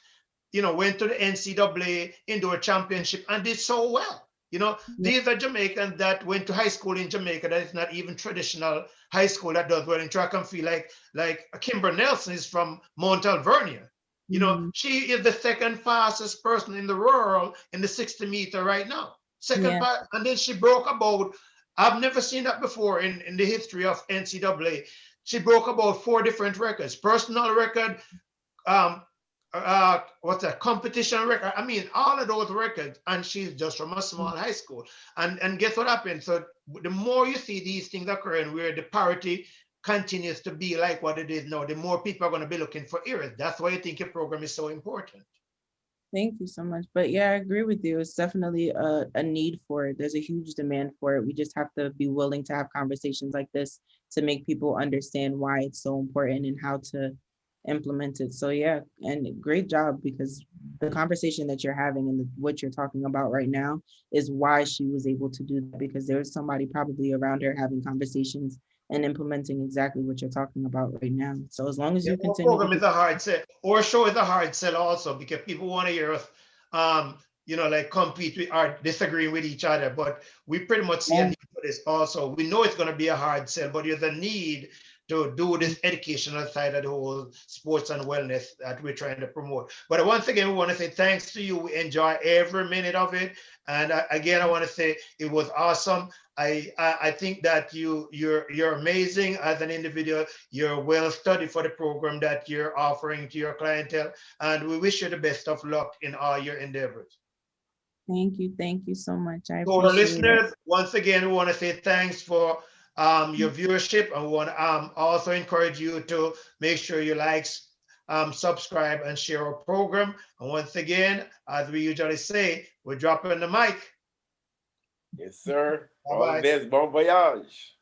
you know, went to the NCAA indoor championship and did so well. You know, these are Jamaicans that went to high school in Jamaica that is not even traditional high school that does well in track and field. Like Kimber Nelson is from Mount Alvernia. You know, she is the second fastest person in the world in the 60 meter right now. Second, and then she broke about, I've never seen that before in the history of NCAA. She broke about 4 different records: personal record, what's that, competition record. I mean, all of those records, and she's just from a small high school. And guess what happened? So the more you see these things occurring where the parity continues to be like what it is now, the more people are going to be looking for areas. That's why I think your program is so important. Thank you so much. But yeah, I agree with you. It's definitely a need for it. There's a huge demand for it. We just have to be willing to have conversations like this to make people understand why it's so important and how to implement it. So yeah, and great job, because the conversation that you're having and what you're talking about right now is why she was able to do that, because there's somebody probably around her having conversations and implementing exactly what you're talking about right now. So as long as you continue. Program is a hard sell, or show is a hard sell also, because people want to hear us, you know, like compete with or disagreeing with each other. But we pretty much see a need for this also. We know it's going to be a hard sell, but there's a need to do this educational side of the whole sports and wellness that we're trying to promote. But once again, we want to say thanks to you. We enjoy every minute of it. And again, I want to say it was awesome. I think that you're amazing as an individual. You're well studied for the program that you're offering to your clientele, and we wish you the best of luck in all your endeavors. Thank you so much. I appreciate our listeners, it. Once again, we want to say thanks for your viewership, and we want to also encourage you to make sure you like, subscribe, and share our program. And once again, as we usually say, we're dropping the mic. Yes, sir. All the best. Bon voyage.